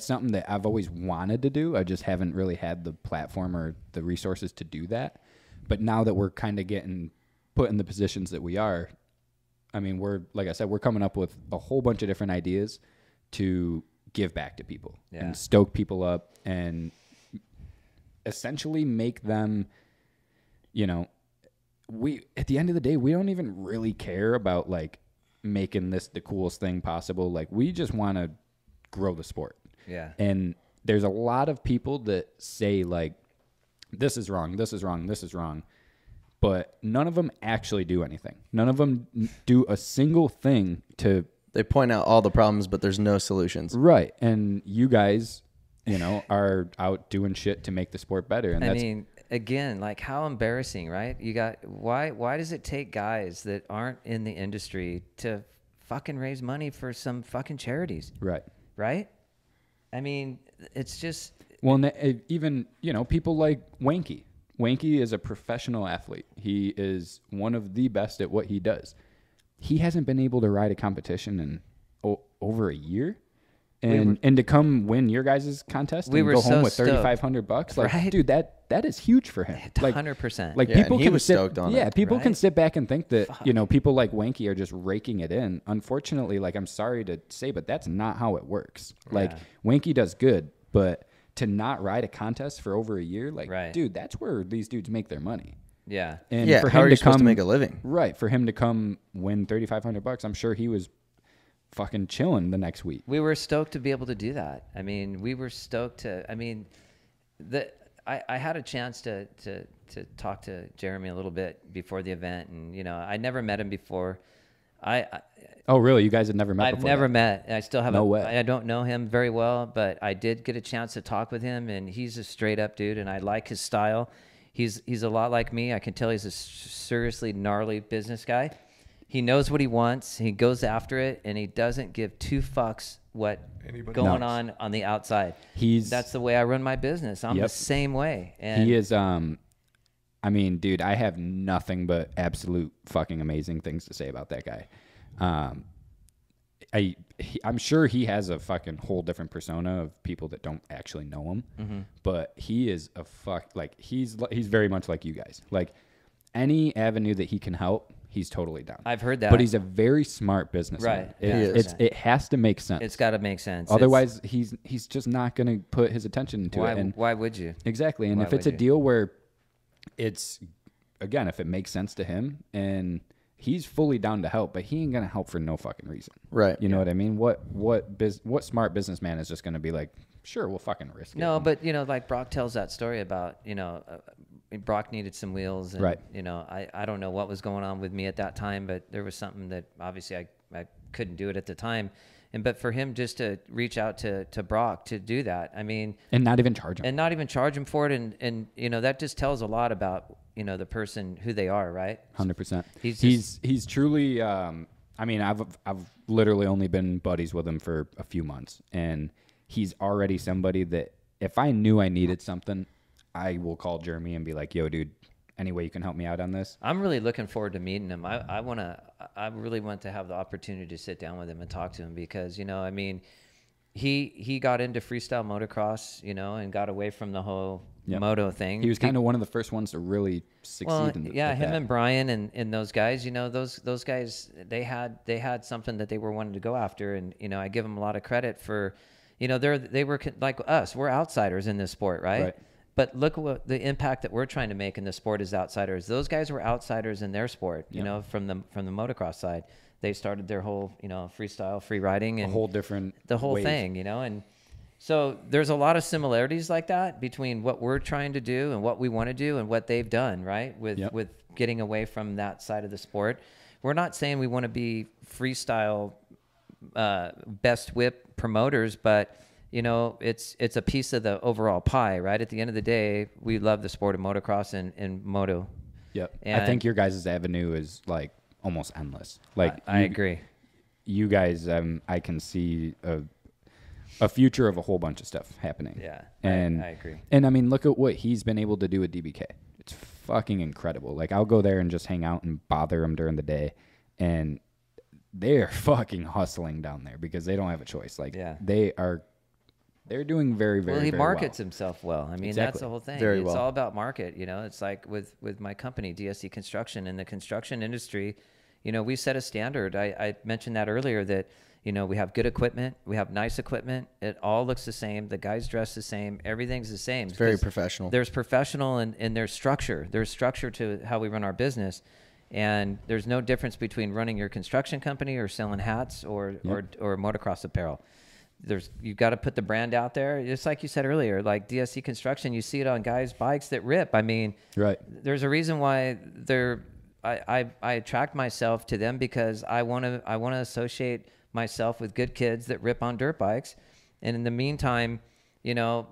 something that I've always wanted to do. I just haven't really had the platform or the resources to do that. But now that we're kind of getting put in the positions that we are, I mean, like I said, we're coming up with a whole bunch of different ideas to give back to people and stoke people up and essentially make them, you know, at the end of the day, we don't even really care about like making this the coolest thing possible. Like, we just want to grow the sport. yeah, And there's a lot of people that say like, this is wrong, this is wrong, this is wrong. But none of them actually do anything. None of them do a single thing to... They point out all the problems, but there's no solutions. Right. And you guys, you know, are out doing shit to make the sport better. And I mean, again, like, how embarrassing, right? Why does it take guys that aren't in the industry to fucking raise money for some fucking charities? Right? I mean, it's just... Well, even, you know, people like Wanky. Wanky is a professional athlete. He is one of the best at what he does. He hasn't been able to ride a competition in over a year. And to come win your guys' contest and go home with $3,500, like, right? Dude, that is huge for him. Like, 100%. Like, Yeah, people and he can was stoked on it. Yeah, people can Right? sit back and think that, you know, people like Wanky are just raking it in. Unfortunately, like, I'm sorry to say, but that's not how it works. Like, Wanky does good, but to not ride a contest for over a year, like, dude, that's where these dudes make their money. Yeah. And Yeah, for how him are you to supposed come to make a living? Right, for him to come win $3,500, I'm sure he was fucking chilling the next week. We were stoked to be able to do that. I mean, we were stoked to. I mean, I had a chance to talk to Jeremy a little bit before the event, and you know, I never met him before. Oh, really? You guys had never met I've before? never met. I still haven't. No way. I don't know him very well, but I did get a chance to talk with him, and he's a straight up dude, and I like his style. He's a lot like me. I can tell he's a seriously gnarly business guy. he knows what he wants. He goes after it, and he doesn't give two fucks what Anybody going knows. on the outside. He's That's the way I run my business. I'm the Yep. same way. And he is. I mean, dude, I have nothing but absolute fucking amazing things to say about that guy. I'm sure he has a fucking whole different persona of people that don't actually know him, but he is he's very much like you guys. Like any avenue that he can help, he's totally down. I've heard that. But he's a very smart businessman. Right. It has to make sense. It's got to make sense. Otherwise, he's just not going to put his attention into it. And why would you? exactly. And Why if it's a would you? deal where it's, again, if it makes sense to him and he's fully down to help, but he ain't going to help for no fucking reason. Right. You know what I mean? What smart businessman is just going to be like, sure, we'll fucking risk it. No, but like Brock tells that story about, Brock needed some wheels, and Right. I don't know what was going on with me at that time, but there was something that obviously I couldn't do it at the time. But for him just to reach out to Brock to do that, I mean, And not even charge him. and not even charge him for it, and that just tells a lot about the person, who they are, right? 100%. He's He's truly. I mean, I've literally only been buddies with him for a few months, and he's already somebody that if I knew I needed something, I will call Jeremy and be like, "Yo, dude, any way you can help me out on this?" I'm really looking forward to meeting him. I really want to have the opportunity to sit down with him and talk to him because, I mean, he got into freestyle motocross, and got away from the whole Yep. moto thing. He was kind of one of the first ones to really succeed. Well, with him that. and Brian and those guys, those guys, they had something that they were wanting to go after, and I give them a lot of credit for, they were like us. We're outsiders in this sport, right? But look what the impact that we're trying to make in the sport as outsiders. Those guys were outsiders in their sport, from the motocross side. They started their whole, freestyle, free riding, and a whole different the whole wave. thing, and so there's a lot of similarities like that between what we're trying to do and what we want to do and what they've done, right? With getting away from that side of the sport. We're not saying we want to be freestyle best whip promoters, but it's a piece of the overall pie, right? At the end of the day, we love the sport of motocross and moto. Yep. And I think your guys' avenue is like almost endless. Like I agree. You guys, I can see a future of a whole bunch of stuff happening. Yeah, and I agree. And I mean, look at what he's been able to do with DBK. It's fucking incredible. Like I'll go there and just hang out and bother him during the day, and they're fucking hustling down there because they don't have a choice. Like they're doing very, very, well. He very markets well. himself well. I mean, Exactly. that's the whole thing. Very It's well. all about market. It's like with my company, DSC Construction, in the construction industry. We set a standard. I mentioned that earlier that. We have good equipment. We have nice equipment. It all looks the same. The guys dress the same. Everything's the same. It's very professional. There's professional and there's structure. There's structure to how we run our business. And there's no difference between running your construction company or selling hats or motocross apparel. You've got to put the brand out there. Just like you said earlier, like DSC Construction, you see it on guys' bikes that rip. I mean, Right. there's a reason why I attract myself to them because I want to associate myself with good kids that rip on dirt bikes. And in the meantime,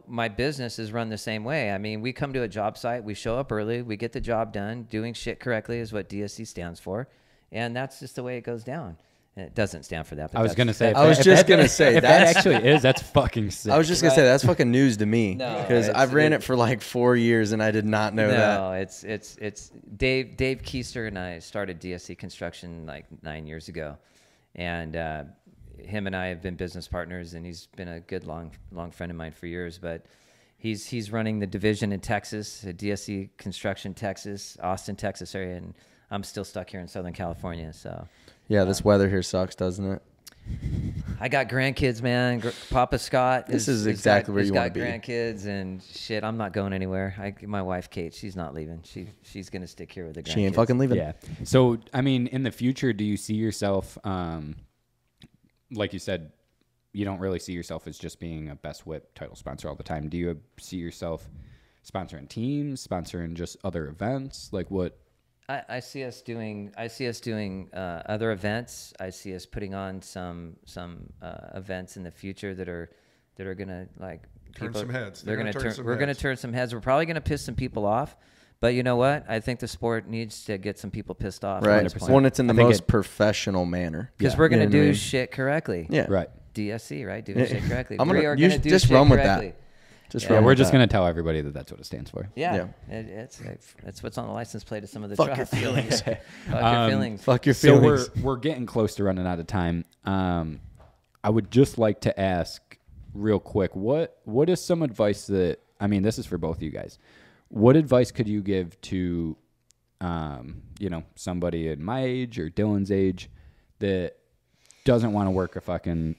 my business is run the same way. I mean, we come to a job site, we show up early, we get the job done. Doing shit correctly is what DSC stands for. And that's just the way it goes down. And it doesn't stand for that. But I was gonna say. I was just gonna say if that actually is, that's fucking sick. I was just gonna say that's fucking news to me No, because I've ran it for like 4 years and I did not know that. No, it's Dave Keister and I started DSC Construction like 9 years ago. And him and I have been business partners, and he's been a good long friend of mine for years. But he's running the division in Texas, DSC Construction Texas, Austin, Texas area, and I'm still stuck here in Southern California. So Yeah, this weather here sucks, doesn't it? I got grandkids, man. Papa Scott. This is exactly where you wanna got be. grandkids and shit. I'm not going anywhere. My wife Kate, she's not leaving. She's gonna stick here with the grandkids. She ain't fucking leaving. Yeah. So, I mean, in the future, do you see yourself, like you said, you don't really see yourself as just being a Best Whip title sponsor all the time. Do you see yourself sponsoring teams, sponsoring just other events? Like what? I see us doing other events. I see us putting on some events in the future that are gonna like Turn some heads. They're They're gonna gonna turn turn. some We're gonna heads. turn some heads. We're probably gonna piss some people off, But you know what? I think the sport needs to get some people pissed off. Right. 100%. When it's in the I think most professional manner. Because Yeah. we're going to You know what I do mean? shit correctly. Yeah. Right. DSC, right? Do shit correctly. I'm We gonna are you gonna do just shit run with correctly. that. Just Yeah, run Yeah, we're with just that. going to tell everybody that that's what it stands for. Yeah. It's what's on the license plate of some of the Fuck your trucks. feelings. Fuck your feelings. Fuck your So feelings. we're getting close to running out of time. I would just like to ask real quick, what is some advice that, I mean, this is for both of you guys. What advice could you give to, somebody in my age or Dylan's age that doesn't want to work a fucking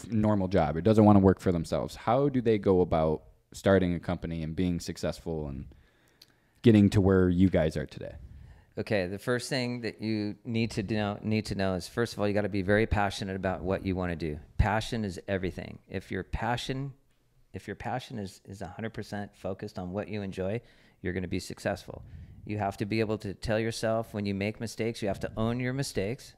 normal job or doesn't want to work for themselves? How do they go about starting a company and being successful and getting to where you guys are today? Okay, the first thing that you need to know is, first of all, you got to be very passionate about what you want to do. Passion is everything. If your passion is 100% focused on what you enjoy, you're going to be successful. You have to be able to tell yourself when you make mistakes, you have to own your mistakes.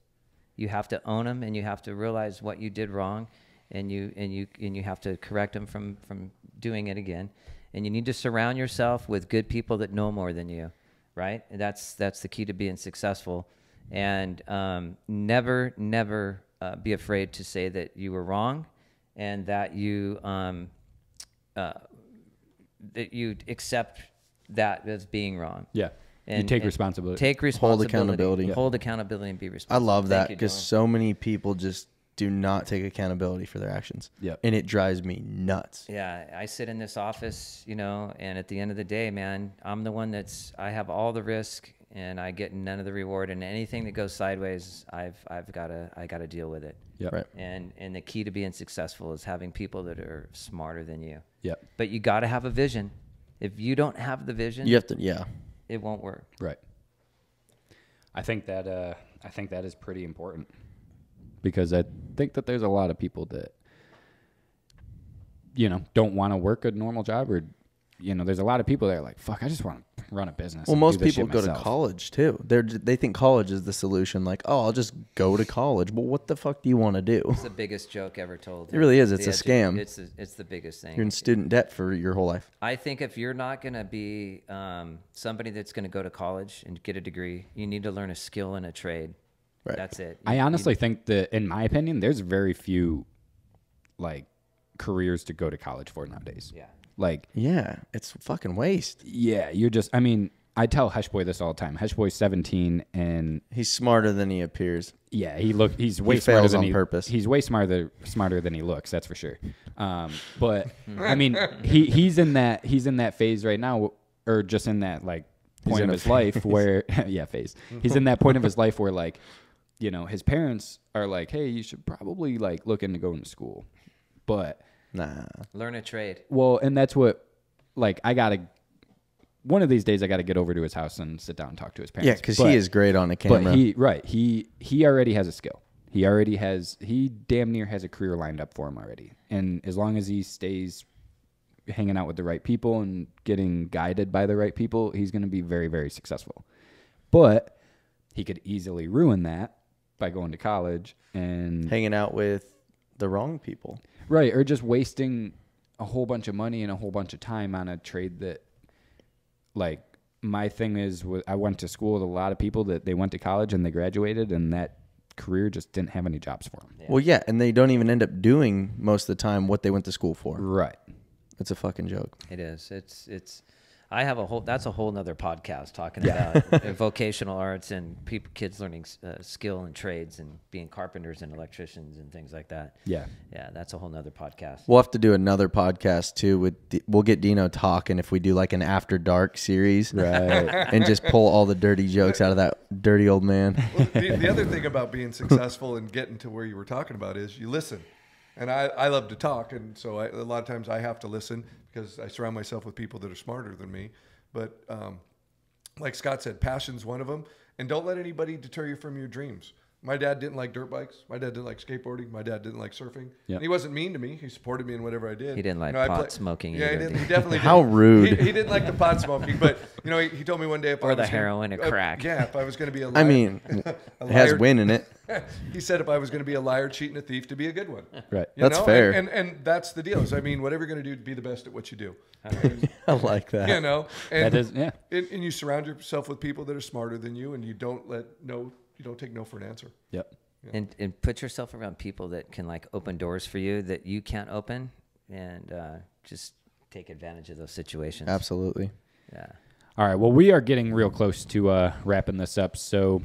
You have to own them, and you have to realize what you did wrong, and you have to correct them from doing it again. And you need to surround yourself with good people that know more than you. Right? And that's the key to being successful. And never be afraid to say that you were wrong, and that you accept that as being wrong. Yeah. And you take responsibility. Take responsibility. accountability. Hold accountability and be I responsible. love that Thank you, because Dylan. so many people just do not take accountability for their actions. Yep. And it drives me nuts. Yeah, I sit in this office, and at the end of the day, man, I'm the one I have all the risk and I get none of the reward, and anything that goes sideways, I gotta deal with it. Yep. Right. And the key to being successful is having people that are smarter than you. Yep. But you got to have a vision. If you don't have the vision, You have to, yeah. it won't work. Right. I think that is pretty important, because I think that there's a lot of people that don't want to work a normal job, or there's a lot of people that are like, fuck, I just want to run a business. Well, and most do this people shit go to myself. college too. They think college is the solution. Like, oh, I'll just go to college. Well, what the fuck do you want to do? It's the biggest joke ever told. It really is. It's The a scam. It's the biggest thing. You're in student debt for your whole life. I think if you're not going to be somebody that's going to go to college and get a degree, you need to learn a skill and a trade. Right. That's it. I honestly think that, in my opinion, there's very few careers to go to college for nowadays. Yeah. Yeah, it's fucking waste. Yeah, I tell Heshboy this all the time. Heshboy's 17, and He's smarter than he appears. yeah, he's way He smarter fails than on purpose. He's way smarter than he looks. That's for sure. But I mean, he's in that phase right now, or just in that point in of a his life where phase. He's in that point of his life where his parents are like, hey, you should probably look into going to school, but Nah. Learn a trade. well, and that's what one of these days I gotta get over to his house and sit down and talk to his parents. Yeah, because he is great on a camera. But he already has a skill. He damn near has a career lined up for him already. And as long as he stays hanging out with the right people and getting guided by the right people, he's going to be very, very successful. But he could easily ruin that by going to college and Hanging out with the wrong people. right, or just wasting a whole bunch of money and a whole bunch of time on a trade that, my thing is, I went to school with a lot of people that they went to college and they graduated, and that career just didn't have any jobs for them. Yeah. Well, yeah, and they don't even end up doing most of the time what they went to school for. Right. It's a fucking joke. It is. It's. I have that's a whole nother podcast talking about vocational arts and kids learning skill and trades and being carpenters and electricians and things like that. Yeah. Yeah, that's a whole nother podcast. We'll have to do another podcast too. We'll get Dino talking if we do an After Dark series, Right. and just pull all the dirty jokes out of that dirty old man. Well, the other thing about being successful and getting to where you were talking about is you listen. And I love to talk, and so a lot of times I have to listen because I surround myself with people that are smarter than me. But like Scott said, passion's one of them. And don't let anybody deter you from your dreams. My dad didn't like dirt bikes. My dad didn't like skateboarding. My dad didn't like surfing. Yep. And he wasn't mean to me. He supported me in whatever I did. He didn't like I pot smoking Yeah, either, he definitely How didn't. rude. He didn't like the pot smoking, but he told me one day if I Or was the gonna- heroin and crack. Yeah, if I was going to be a liar. I mean, a it has liar- win in it. He said if I was going to be a liar, cheat, and a thief, to be a good one. Right. You That's know? fair. And that's the deal. Is I mean, whatever you're going to do, be the best at what you do. I like that. You know, and, That is, yeah. and you surround yourself with people that are smarter than you, and you don't take no for an answer. Yep. And put yourself around people that can like open doors for you that you can't open, and just take advantage of those situations. Absolutely. Yeah. All right. Well, we are getting real close to wrapping this up. So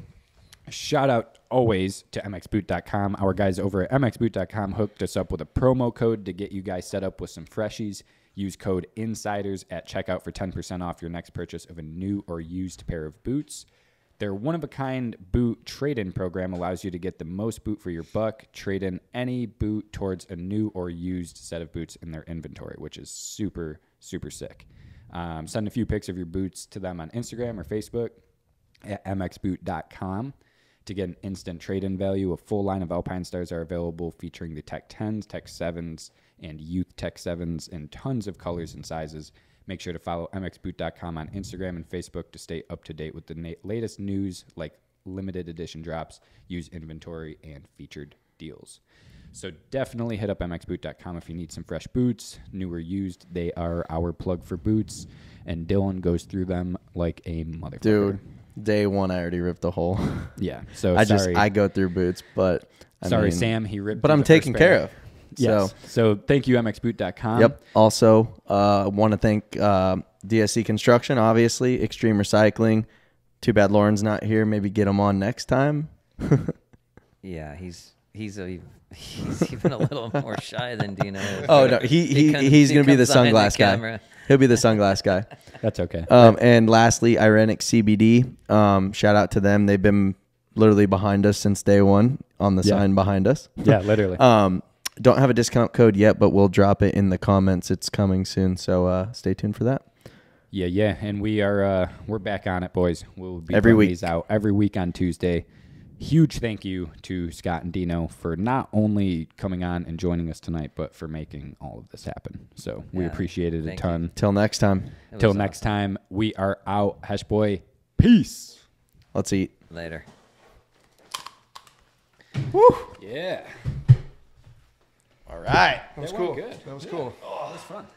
shout out always to mxboot.com. Our guys over at mxboot.com hooked us up with a promo code to get you guys set up with some freshies. Use code INSIDERS at checkout for 10% off your next purchase of a new or used pair of boots. Their one-of-a-kind boot trade-in program allows you to get the most boot for your buck. Trade in any boot towards a new or used set of boots in their inventory, which is super, super sick. Send a few pics of your boots to them on Instagram or Facebook at mxboot.com to get an instant trade-in value. A full line of Alpine Stars are available featuring the Tech 10s, Tech 7s, and Youth Tech 7s in tons of colors and sizes. Make sure to follow mxboot.com on Instagram and Facebook to stay up to date with the latest news like limited edition drops, used inventory, and featured deals. So definitely hit up mxboot.com if you need some fresh boots, new or used. They are our plug for boots, and Dylan goes through them like a motherfucker. Dude, day one, I already ripped a hole. Yeah. So I I go through boots, but I sorry, mean, Sam. He ripped. But through I'm the first taken pair. care of. Yes. So thank you, mxboot.com. Yep. Also, want to thank DSC Construction, obviously, Extreme Recycling. Too bad Lauren's not here. Maybe get him on next time. Yeah, he's even a little more shy than Dino is. Oh no, he's gonna be the sunglass guy. camera. He'll be the sunglass guy. That's okay. And lastly, Irenic CBD. Shout out to them. They've been literally behind us since day one on the sign behind us. Yeah, literally. Don't have a discount code yet, but we'll drop it in the comments. It's coming soon, so stay tuned for that. Yeah, and we're back on it, boys. We'll be Every putting week. these out every week on Tuesday. Huge thank you to Scott and Dino for not only coming on and joining us tonight, but for making all of this happen. So we Yeah, appreciate it a thank ton. Till next time, It Till was next time, we are out. Hash boy, peace. let's eat. awesome. Later. Yeah. All right. That was cool. That was cool. Oh, that was fun.